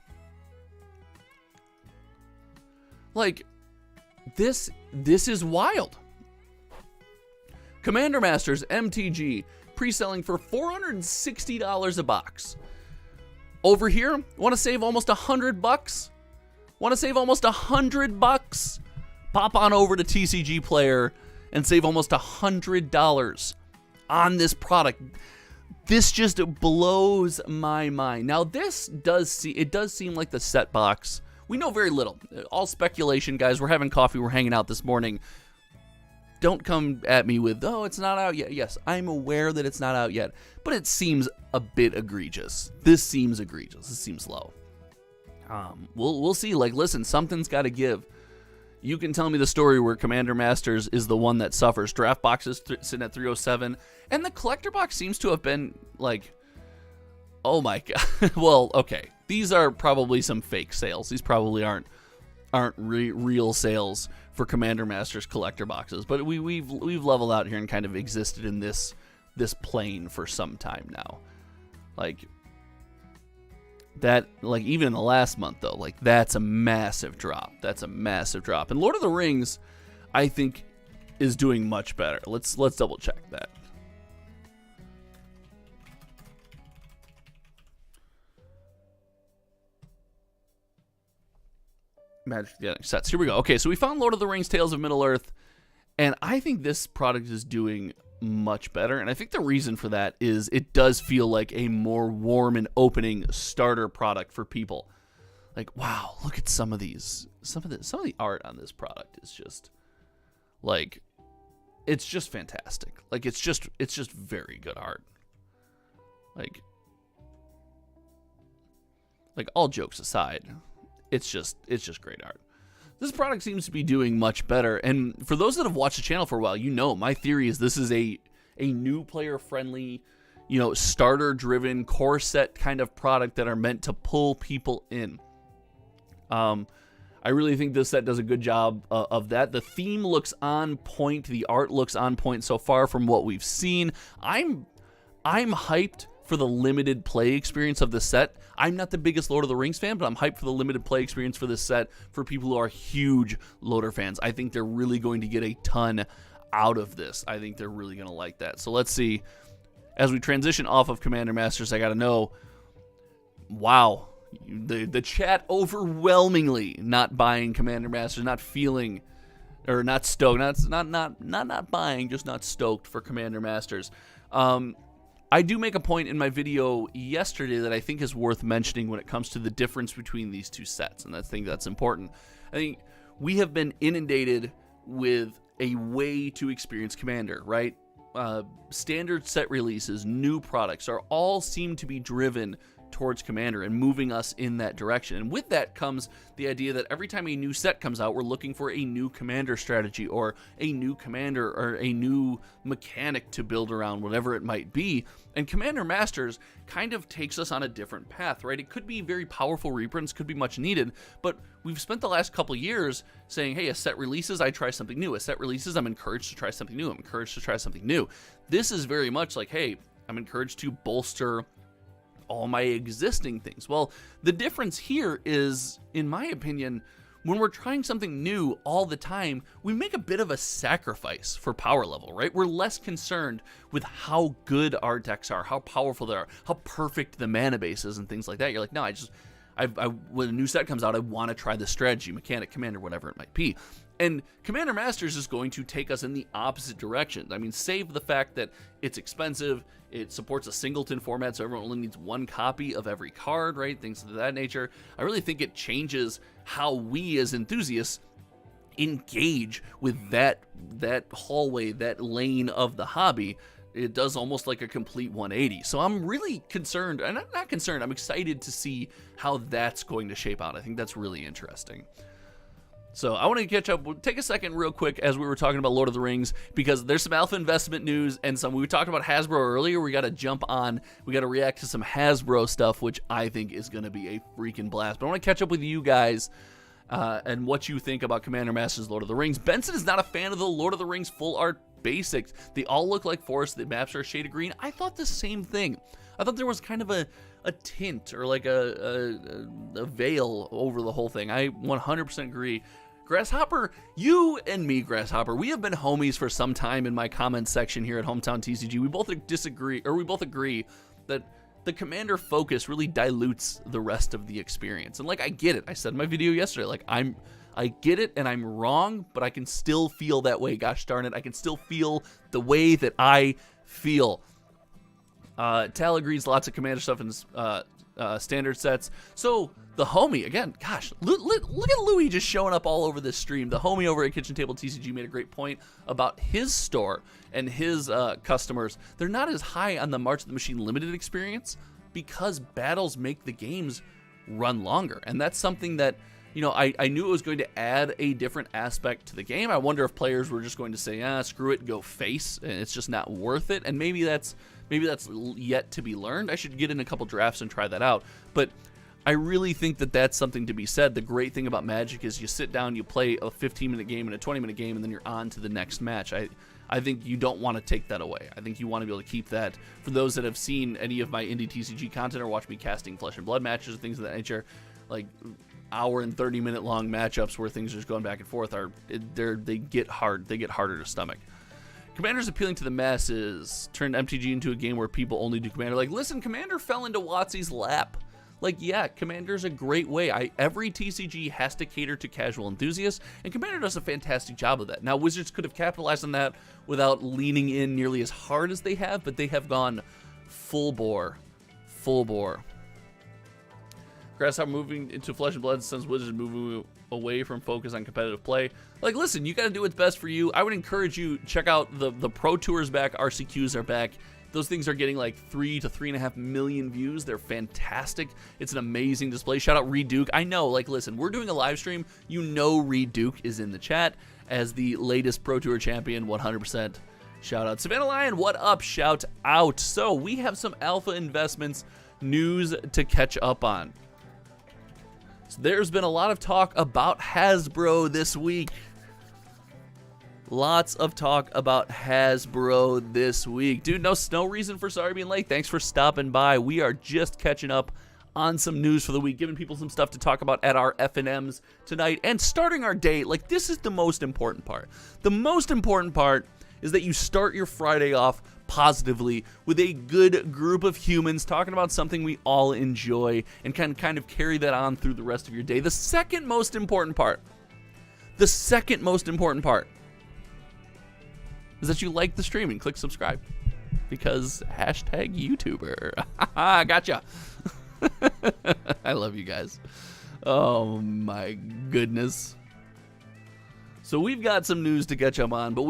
Like, this is wild. Commander Masters MTG pre-selling for $460 a box. Over here, want to save almost $100? Want to save almost $100? Pop on over to TCG Player and save almost $100 on this product. This just blows my mind. Now, it does seem like the set box. We know very little. All speculation, guys. We're having coffee. We're hanging out this morning. Don't come at me with, oh, it's not out yet. Yes, I'm aware that it's not out yet, but it seems a bit egregious. This seems egregious. This seems low. We'll see. Like, listen, something's got to give. You can tell me the story where Commander Masters is the one that suffers. Draft boxes sitting at 307, and the collector box seems to have been like, oh my god. Well, okay, these are probably some fake sales. These probably aren't real sales for Commander Masters collector boxes. But we've leveled out here and kind of existed in this plane for some time now. Like that, like even in the last month though, like that's a massive drop. And Lord of the Rings, I think, is doing much better. Let's double check that. Magic the Gathering sets. Here we go. Okay, so we found Lord of the Rings Tales of Middle-earth, and I think this product is doing much better, and I think the reason for that is it does feel like a more warm and opening starter product for people. Like, wow, look at some of these. Some of the art on this product is just like, it's just fantastic. Like, it's just very good art. Like like all jokes aside, it's just great art. This product seems to be doing much better, and for those that have watched the channel for a while, you know my theory is this is a new player friendly, starter driven core set kind of product that are meant to pull people in. I really think this set does a good job of that. The theme looks on point, the art looks on point so far from what we've seen. I'm hyped for the limited play experience of the set. I'm not the biggest Lord of the Rings fan, but I'm hyped for the limited play experience for this set for people who are huge LOTR fans. I think they're really going to get a ton out of this. I think they're really going to like that. So let's see. As we transition off of Commander Masters, I got to know, wow, the chat overwhelmingly not buying Commander Masters, not feeling, or not stoked, not buying, just not stoked for Commander Masters. I do make a point in my video yesterday that I think is worth mentioning when it comes to the difference between these two sets, and I think that's important. I think we have been inundated with a way to experience Commander, right? Standard set releases, new products are all seem to be driven towards Commander and moving us in that direction. And with that comes the idea that every time a new set comes out, we're looking for a new Commander strategy or a new Commander or a new mechanic to build around, whatever it might be. And Commander Masters kind of takes us on a different path, right? It could be very powerful reprints, could be much needed, but we've spent the last couple years saying, hey, a set releases, I try something new. A set releases, I'm encouraged to try something new. I'm encouraged to try something new. This is very much like, hey, I'm encouraged to bolster all my existing things. Well, the difference here is, in my opinion, when we're trying something new all the time, we make a bit of a sacrifice for power level, right? We're less concerned with how good our decks are, how powerful they are, how perfect the mana base is and things like that. You're like, no, when a new set comes out, I want to try the strategy, mechanic, commander, whatever it might be. And Commander Masters is going to take us in the opposite direction. I mean, save the fact that it's expensive, it supports a singleton format, so everyone only needs one copy of every card, right? Things of that nature. I really think it changes how we as enthusiasts engage with that hallway, that lane of the hobby. It does almost like a complete 180. So I'm really concerned, and I'm not concerned, I'm excited to see how that's going to shape out. I think that's really interesting. So I want to catch up. We'll take a second real quick as we were talking about Lord of the Rings, because there's some alpha investment news and we talked about Hasbro earlier. We got to jump on. We got to react to some Hasbro stuff, which I think is going to be a freaking blast. But I want to catch up with you guys and what you think about Commander Masters Lord of the Rings. Benson is not a fan of the Lord of the Rings full art basics. They all look like forests. The maps are a shade of green. I thought the same thing. I thought there was kind of a tint or like a veil over the whole thing. I 100% agree. Grasshopper, you and me, Grasshopper, we have been homies for some time in my comments section here at Hometown TCG. We both agree that the Commander focus really dilutes the rest of the experience. And like, I get it. I said in my video yesterday, like, I get it and I'm wrong, but I can still feel that way. Gosh darn it. I can still feel the way that I feel. Tal agrees, lots of Commander stuff in standard sets. So the homie, again, gosh, look at Louis just showing up all over this stream. The homie over at Kitchen Table TCG made a great point about his store and his customers. They're not as high on the March of the Machine limited experience because battles make the games run longer. And that's something that, I knew it was going to add a different aspect to the game. I wonder if players were just going to say, screw it, go face, and it's just not worth it. And maybe that's yet to be learned. I should get in a couple drafts and try that out. But I really think that that's something to be said. The great thing about Magic is you sit down, you play a 15-minute game and a 20-minute game, and then you're on to the next match. I think you don't want to take that away. I think you want to be able to keep that. For those that have seen any of my Indie TCG content or watched me casting Flesh and Blood matches or things of that nature, like hour and 30-minute long matchups where things are just going back and forth, they get hard. They get harder to stomach. Commander's appealing to the masses. Turned MTG into a game where people only do Commander. Like, listen, Commander fell into WotC's lap. Like, yeah, Commander's a great way. Every TCG has to cater to casual enthusiasts, and Commander does a fantastic job of that. Now, Wizards could have capitalized on that without leaning in nearly as hard as they have, but they have gone full bore. Full bore. Grasshopper moving into Flesh and Blood since Wizards moving away from focus on competitive play. Like, listen, you got to do what's best for you. I would encourage you, check out the Pro Tours back, RCQs are back. Those things are getting like 3 to 3.5 million views. They're fantastic. It's an amazing display. Shout out Reed Duke. I know, like, listen, we're doing a live stream. You know Reed Duke is in the chat as the latest Pro Tour champion, 100%. Shout out Savannah Lion. What up? Shout out. So we have some Alpha Investments news to catch up on. So there's been a lot of talk about Hasbro this week. Lots of talk about Hasbro this week. Dude, no reason for sorry being late. Thanks for stopping by. We are just catching up on some news for the week, giving people some stuff to talk about at our F&Ms tonight, and starting our day. Like, this is the most important part. The most important part is that you start your Friday off positively with a good group of humans talking about something we all enjoy and can kind of carry that on through the rest of your day. The second most important part is that you like the stream and click subscribe, because hashtag YouTuber. Gotcha. I love you guys. Oh my goodness. So we've got some news to catch up on, but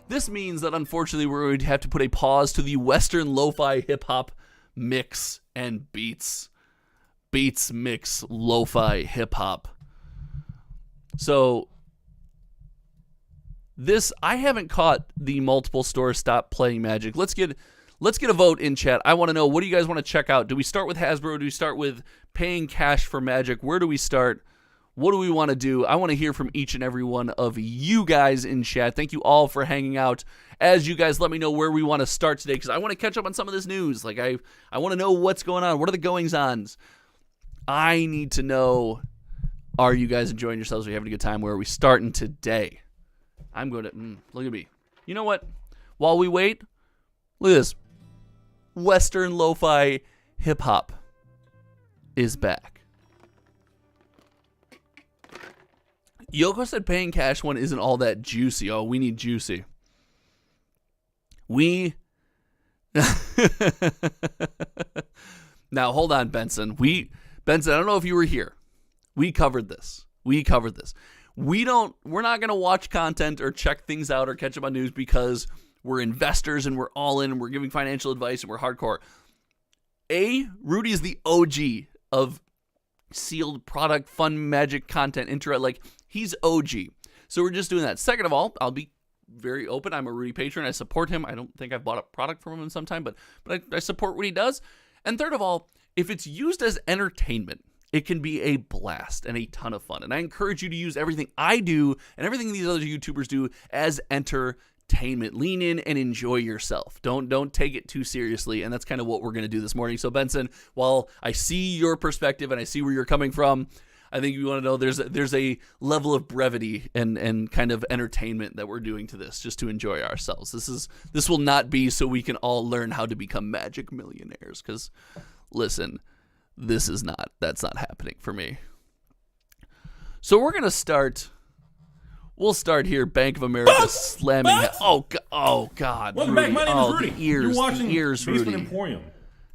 this means that unfortunately we're going to have to put a pause to the Western lo-fi hip-hop mix and beats mix lo-fi hip-hop. So I haven't caught the multiple stores stop playing Magic. Let's get a vote in chat. I want to know, what do you guys want to check out? Do we start with Hasbro? Do we start with paying cash for Magic? Where do we start? What do we want to do? I want to hear from each and every one of you guys in chat. Thank you all for hanging out. As you guys let me know where we want to start today, because I want to catch up on some of this news. Like, I want to know what's going on. What are the goings-ons? I need to know, are you guys enjoying yourselves? Are you having a good time? Where are we starting today? I'm going to, look at me. You know what? While we wait, look at this. Western lo-fi hip-hop is back. Yoko said paying cash one isn't all that juicy. Oh, we need juicy. Now, hold on, Benson. Benson, I don't know if you were here. We covered this. We're not going to watch content or check things out or catch up on news because we're investors and we're all in and we're giving financial advice and we're hardcore. Rudy is the OG of sealed product, fun Magic content, like, he's OG. So we're just doing that. Second of all, I'll be very open. I'm a Rudy patron. I support him. I don't think I've bought a product from him in some time, but I support what he does. And third of all, if it's used as entertainment, it can be a blast and a ton of fun. And I encourage you to use everything I do and everything these other YouTubers do as entertainment. Lean in and enjoy yourself. Don't take it too seriously. And that's kind of what we're going to do this morning. So Benson, while I see your perspective and I see where you're coming from, I think you want to know there's a level of brevity and kind of entertainment that we're doing to this, just to enjoy ourselves. This will not be so we can all learn how to become Magic millionaires, because listen, that's not happening for me. So we're gonna start. We'll start here. Bank of America slamming. Oh God! Welcome back. My name is Rudy. You're watching the Rudy. Emporium.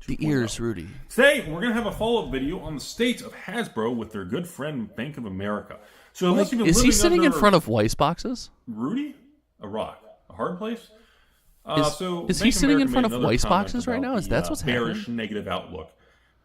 The ears, Rudy. Today, we're going to have a follow-up video on the state of Hasbro with their good friend Bank of America. So, is he sitting in front of Weiss boxes? Rudy? A rock? A hard place? Is he sitting in front of Weiss boxes right now? That's what's bearish, happening? Negative outlook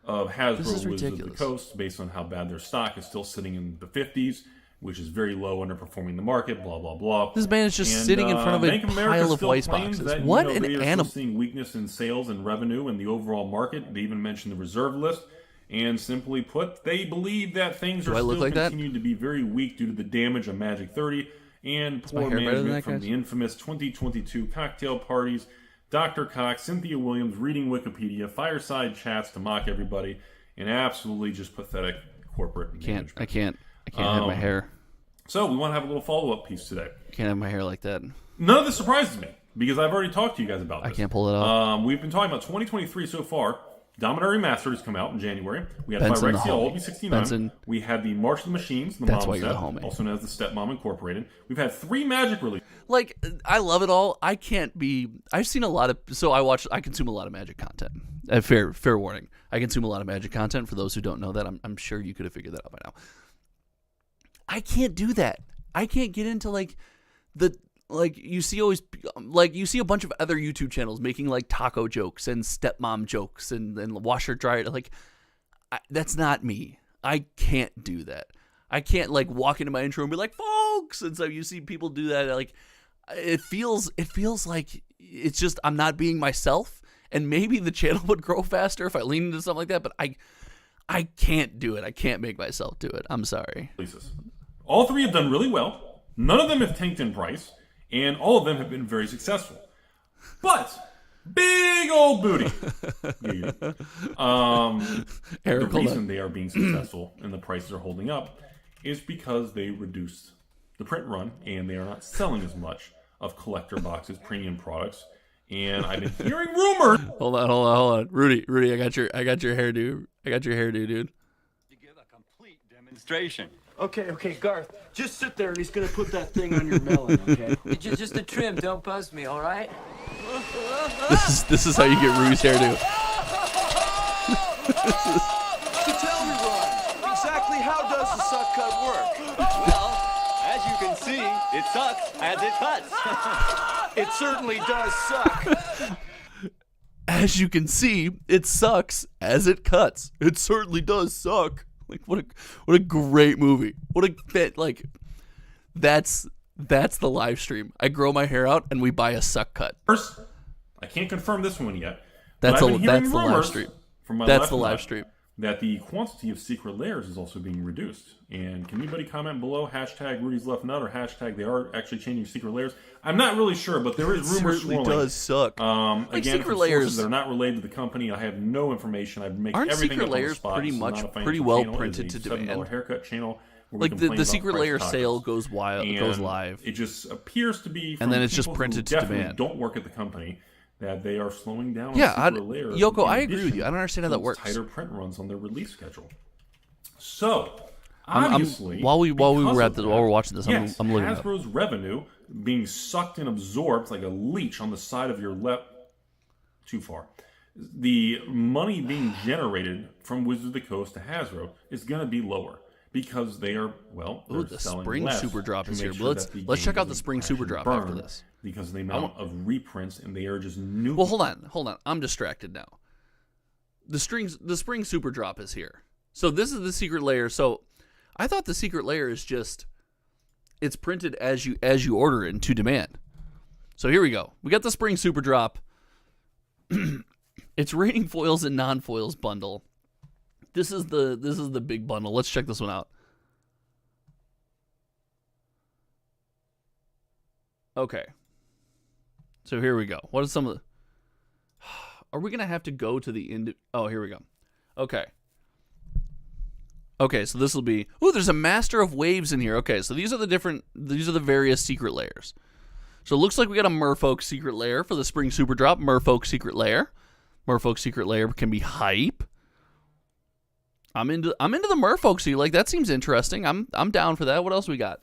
of Hasbro This is Wizards of the ridiculous. Coast based on how bad their stock is still sitting in the 50s, which is very low, underperforming the market, blah, blah, blah. This man is just sitting in front of a pile of Weiss boxes. What an animal. They are still seeing weakness in sales and revenue and the overall market. They even mentioned the reserve list. And simply put, they believe that things are still continuing to be very weak due to the damage of Magic 30 and poor management from the infamous 2022 cocktail parties, Dr. Cox, Cynthia Williams reading Wikipedia, fireside chats to mock everybody, and absolutely just pathetic corporate management. I can't have my hair. So we want to have a little follow-up piece today. Can't have my hair like that. None of this surprises me, because I've already talked to you guys about this. I can't pull it off. We've been talking about 2023 so far. Dominator Remastered has come out in January. We had Benson Phyrexia Olby 69. Benson. We had the March of the Machines, the That's Mom why you're set, the homie. also known as the Stepmom Incorporated. We've had 3 Magic releases. Like, I love it all. I've seen a lot of, I consume a lot of Magic content. Fair warning. I consume a lot of Magic content. For those who don't know that, I'm sure you could have figured that out by now. I can't do that. I can't get into, like, like you see always like you see a bunch of other YouTube channels making like taco jokes and stepmom jokes and washer dryer. Like that's not me. I can't do that. I can't like walk into my intro and be like, folks. And so you see people do that. Like it feels like it's just I'm not being myself. And maybe the channel would grow faster if I lean into something like that. But I can't do it. I can't make myself do it. I'm sorry. All three have done really well. None of them have tanked in price. And all of them have been very successful. But big old booty. The reason they are being successful and the prices are holding up is because they reduced the print run and they are not selling as much of collector boxes, premium products. And I've been hearing rumors. Hold on. Rudy, I got your hairdo. Dude. You give a complete demonstration. Okay, Garth. Just sit there and he's gonna put that thing on your melon, okay? Just a trim, don't buzz me, all right? This is how you get Rudy's hairdo. Tell me, Ron, exactly how does the suck cut work? Well, as you can see, it sucks as it cuts. It certainly does suck. As you can see, it sucks as it cuts. It certainly does suck. Like what a great movie. What a fit. Like that's the live stream. I grow my hair out and we buy a suck cut. First, I can't confirm this one yet. That's the live stream. That's the live stream. That the quantity of secret layers is also being reduced. And can anybody comment below hashtag Rudy's Left Nut or hashtag they are actually changing secret layers? I'm not really sure, but there is rumors swirling. It does suck. Like again, secret layers that are not related to the company. I have no information. I've made aren't everything secret up layers on the spot. pretty well printed to demand. $7 haircut channel. Like the secret layer sale goes live. It just appears to be, and then it's just printed to demand. Don't work at the company. That they are slowing down. Yeah, Yoko, I agree with you. I don't understand how that works. Tighter print runs on their release schedule. So, obviously, while we're watching this, I'm looking at Hasbro's revenue being sucked and absorbed like a leech on the side of your left. Too far. The money being generated from Wizards of the Coast to Hasbro is going to be lower because they are the spring super drop is here. Sure let's check out the spring super drop after this. Because of the amount of reprints, and they are just new. Well, hold on. I'm distracted now. The spring super drop is here. So this is the secret layer. So I thought the secret layer is just it's printed as you order it and to demand. So here we go. We got the spring super drop. It's raining foils and non-foils bundle. This is the big bundle. Let's check this one out. Okay. So here we go. What are some of the... Are we going to have to go to the end? Oh, here we go. Okay. Okay, so this will be... Ooh, there's a Master of Waves in here. Okay, so these are the various secret layers. So it looks like we got a Merfolk secret layer for the Spring Super Drop. Merfolk secret layer. Merfolk secret layer can be hype. I'm into the Merfolk secret. Like, that seems interesting. I'm down for that. What else we got?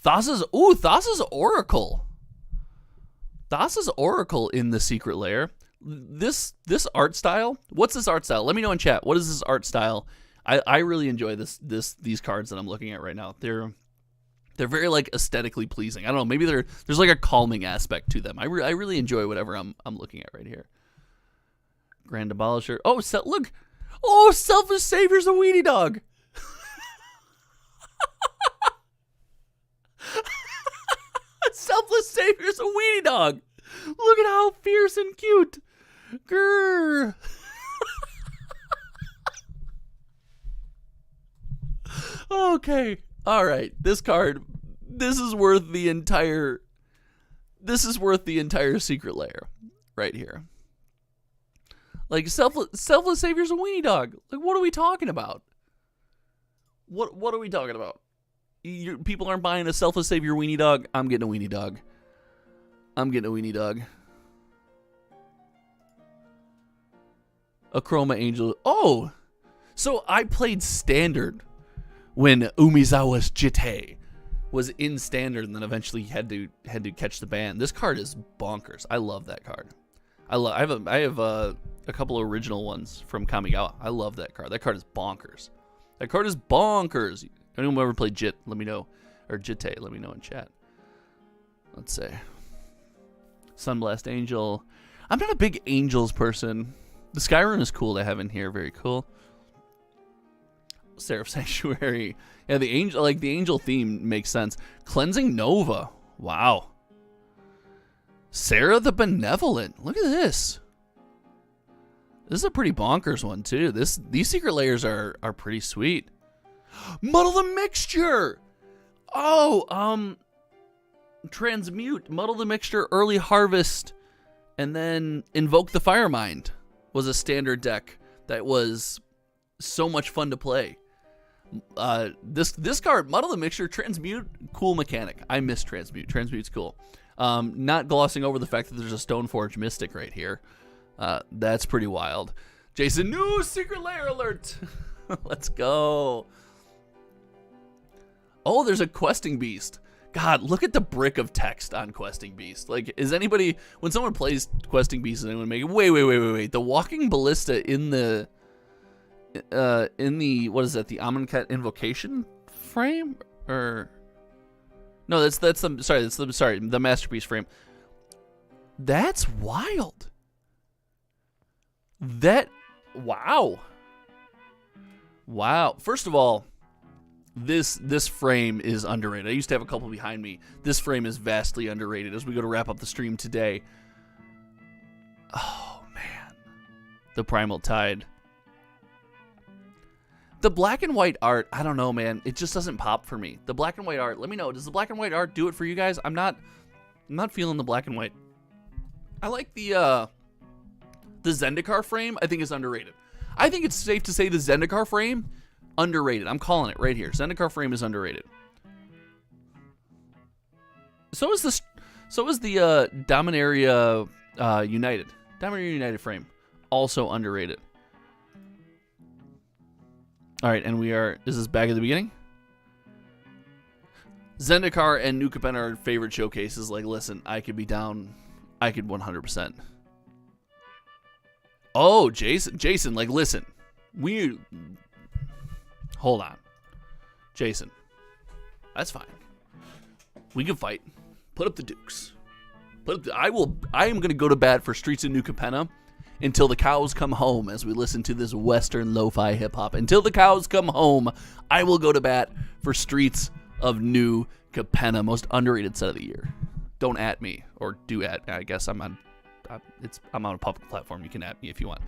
Thassa's Oracle. Thassa's Oracle in the secret layer. This art style. What's this art style? Let me know in chat. What is this art style? I really enjoy these cards that I'm looking at right now. They're very like aesthetically pleasing. I don't know. Maybe there's like a calming aspect to them. I really enjoy whatever I'm looking at right here. Grand Abolisher. Oh, look. Oh, Selfish Savior's a weenie dog. Selfless Savior's a weenie dog. Look at how fierce and cute. Grrr. Okay. All right. This card. This is worth the entire secret layer right here. Like selfless Savior's a weenie dog. Like, what are we talking about? What are we talking about? People aren't buying a Selfless Savior weenie dog. I'm getting a weenie dog. A Chroma Angel. Oh, so I played Standard when Umizawa's Jite was in Standard, and then eventually had to catch the ban. This card is bonkers. I love that card. I have a couple of original ones from Kamigawa. I love that card. That card is bonkers. Anyone ever played Jit? Let me know. Or Jite, let me know in chat. Let's say Sunblast Angel. I'm not a big Angels person. The Skyrim is cool to have in here. Very cool. Seraph Sanctuary. Yeah, the angel theme makes sense. Cleansing Nova. Wow. Sarah the Benevolent. Look at this. This is a pretty bonkers one too. These secret layers are pretty sweet. Muddle the Mixture. Oh, Transmute, Muddle the Mixture, Early Harvest, and then Invoke the Firemind was a standard deck that was so much fun to play. This card, Muddle the Mixture, Transmute, cool mechanic. I miss Transmute. Transmute's cool. Not glossing over the fact that there's a Stoneforge Mystic right here. That's pretty wild. Jason, new secret layer alert. Let's go. Oh, there's a Questing Beast. God, look at the brick of text on Questing Beast. Like, is anybody, when someone plays Questing Beast, is anyone making, wait. The Walking Ballista in the, what is that, the Amonkhet Invocation frame? Or, no, that's the Masterpiece frame. That's wild. Wow. First of all, this frame is underrated. I used to have a couple behind me. This frame is vastly underrated as we go to wrap up the stream today. Oh, man. The Primal Tide. The black and white art, I don't know, man. It just doesn't pop for me. The black and white art, let me know. Does the black and white art do it for you guys? I'm not feeling the black and white. I like the Zendikar frame, I think is underrated. I think it's safe to say the Zendikar frame, underrated. I'm calling it right here. Zendikar frame is underrated. So is the Dominaria United. Dominaria United frame, also underrated. All right, and is this back at the beginning? Zendikar and New Capenna are favorite showcases. Like, listen, I could be down. I could 100%. Oh, Jason, like, listen. Hold on. Jason. That's fine. We can fight. Put up the dukes. I am going to go to bat for Streets of New Capenna until the cows come home as we listen to this Western lo-fi hip-hop. Until the cows come home, I will go to bat for Streets of New Capenna. Most underrated set of the year. Don't at me, or do at me. I guess I'm on a public platform. You can at me if you want.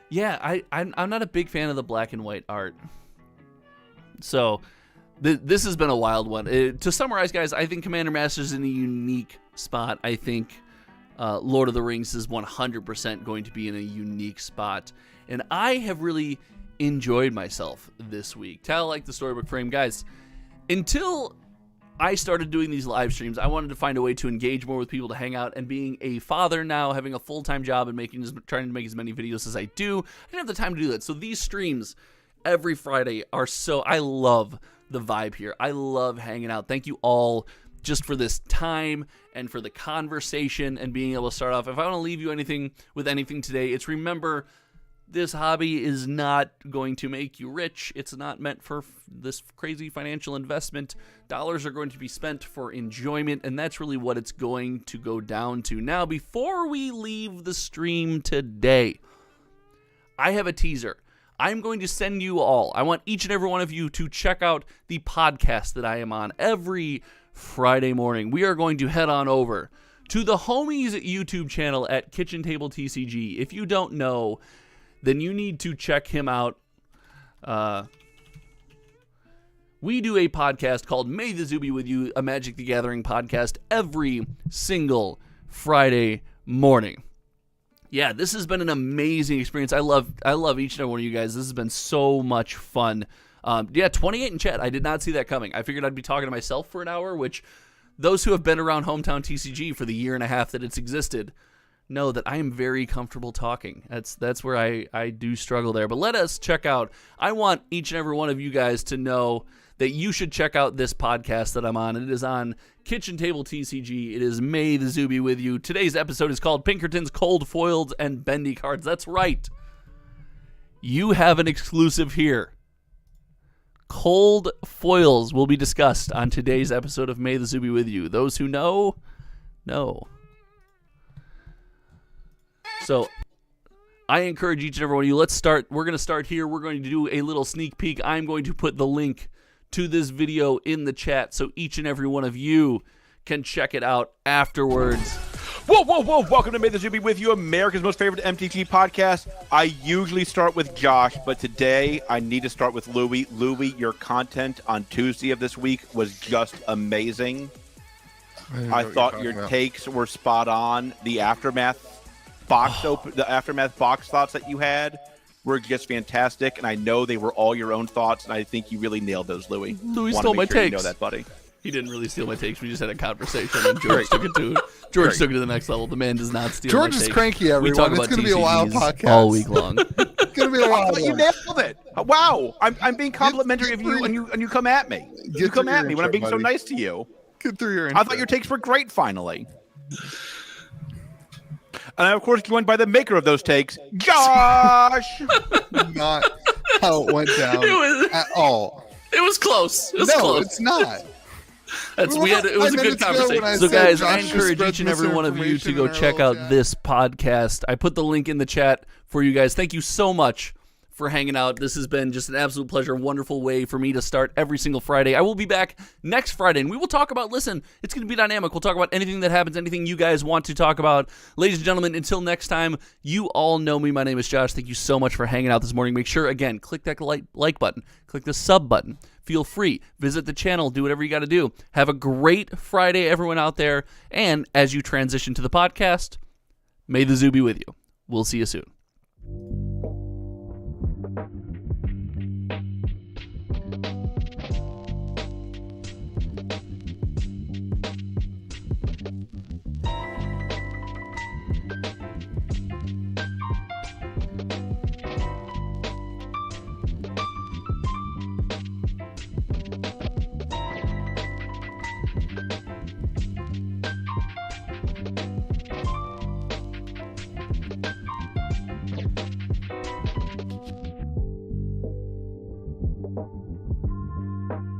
Yeah, I'm not a big fan of the black and white art. So this has been a wild one. To summarize, guys, I think Commander Master's in a unique spot. I think Lord of the Rings is 100% going to be in a unique spot. And I have really enjoyed myself this week. Tell like the storybook frame. Guys, until I started doing these live streams, I wanted to find a way to engage more with people, to hang out, and being a father now, having a full-time job and trying to make as many videos as I do, I didn't have the time to do that. So these streams every Friday are I love the vibe here. I love hanging out. Thank you all just for this time and for the conversation and being able to start off. If I want to leave you with anything today, it's remember, this hobby is not going to make you rich. It's not meant for this crazy financial investment. Dollars are going to be spent for enjoyment, and that's really what it's going to go down to. Now, before we leave the stream today, I have a teaser. I'm going to send you all, I want each and every one of you to check out the podcast that I am on every Friday morning. We are going to head on over to the homies YouTube channel at Kitchen Table TCG. If you don't know, then you need to check him out. We do a podcast called May the Zoo Be With You, a Magic the Gathering podcast, every single Friday morning. Yeah, this has been an amazing experience. I love each and every one of you guys. This has been so much fun. 28 in chat. I did not see that coming. I figured I'd be talking to myself for an hour, which those who have been around Hometown TCG for the year and a half that it's existed know that I am very comfortable talking. That's where I do struggle there. But let us check out. I want each and every one of you guys to know that you should check out this podcast that I'm on. It is on Kitchen Table TCG. It is May the Zoo Be With You. Today's episode is called Pinkerton's Cold Foiled and Bendy Cards. That's right. You have an exclusive here. cold foils will be discussed on today's episode of May the Zoo Be With You. Those who know. So I encourage each and every one of you, let's start. We're going to start here. We're going to do a little sneak peek. I'm going to put the link to this video in the chat so each and every one of you can check it out afterwards. Whoa. Welcome to May the Zoo Be With You, America's most favorite MTG podcast. I usually start with Josh, but today I need to start with Louie. Louie, your content on Tuesday of this week was just amazing. I thought your takes were spot on. The Aftermath box thoughts that you had were just fantastic, and I know they were all your own thoughts, and I think you really nailed those, Louie. Louie stole my takes. You know that, buddy. He didn't really steal my takes. We just had a conversation, and George took it to the next level. The man does not steal my takes. George is cranky, everyone. We talk It's about going to be a wild TCGs podcast. all week long. It's going to be a wild one. You nailed it. Wow. I'm being complimentary of you, and you come at me. You come at me when I'm being so nice to you. Get through your intro. I thought your takes were great, finally. And I'm, of course, joined by the maker of those takes, Josh! Not how it went down at all. It was close. It was No, close. it's not. It was a good conversation. So, guys, I encourage each and every one of you to go check out this podcast. I put the link in the chat for you guys. Thank you so much for hanging out. This has been just an absolute pleasure, wonderful way for me to start every single Friday. I will be back next Friday, and we will talk about, listen, it's going to be dynamic. We'll talk about anything that happens, anything you guys want to talk about. Ladies and gentlemen, until next time, you all know me. My name is Josh. Thank you so much for hanging out this morning. Make sure, again, click that like button. Click the sub button. Feel free. Visit the channel. Do whatever you got to do. Have a great Friday, everyone out there. And as you transition to the podcast, may the zoo be with you. We'll see you soon.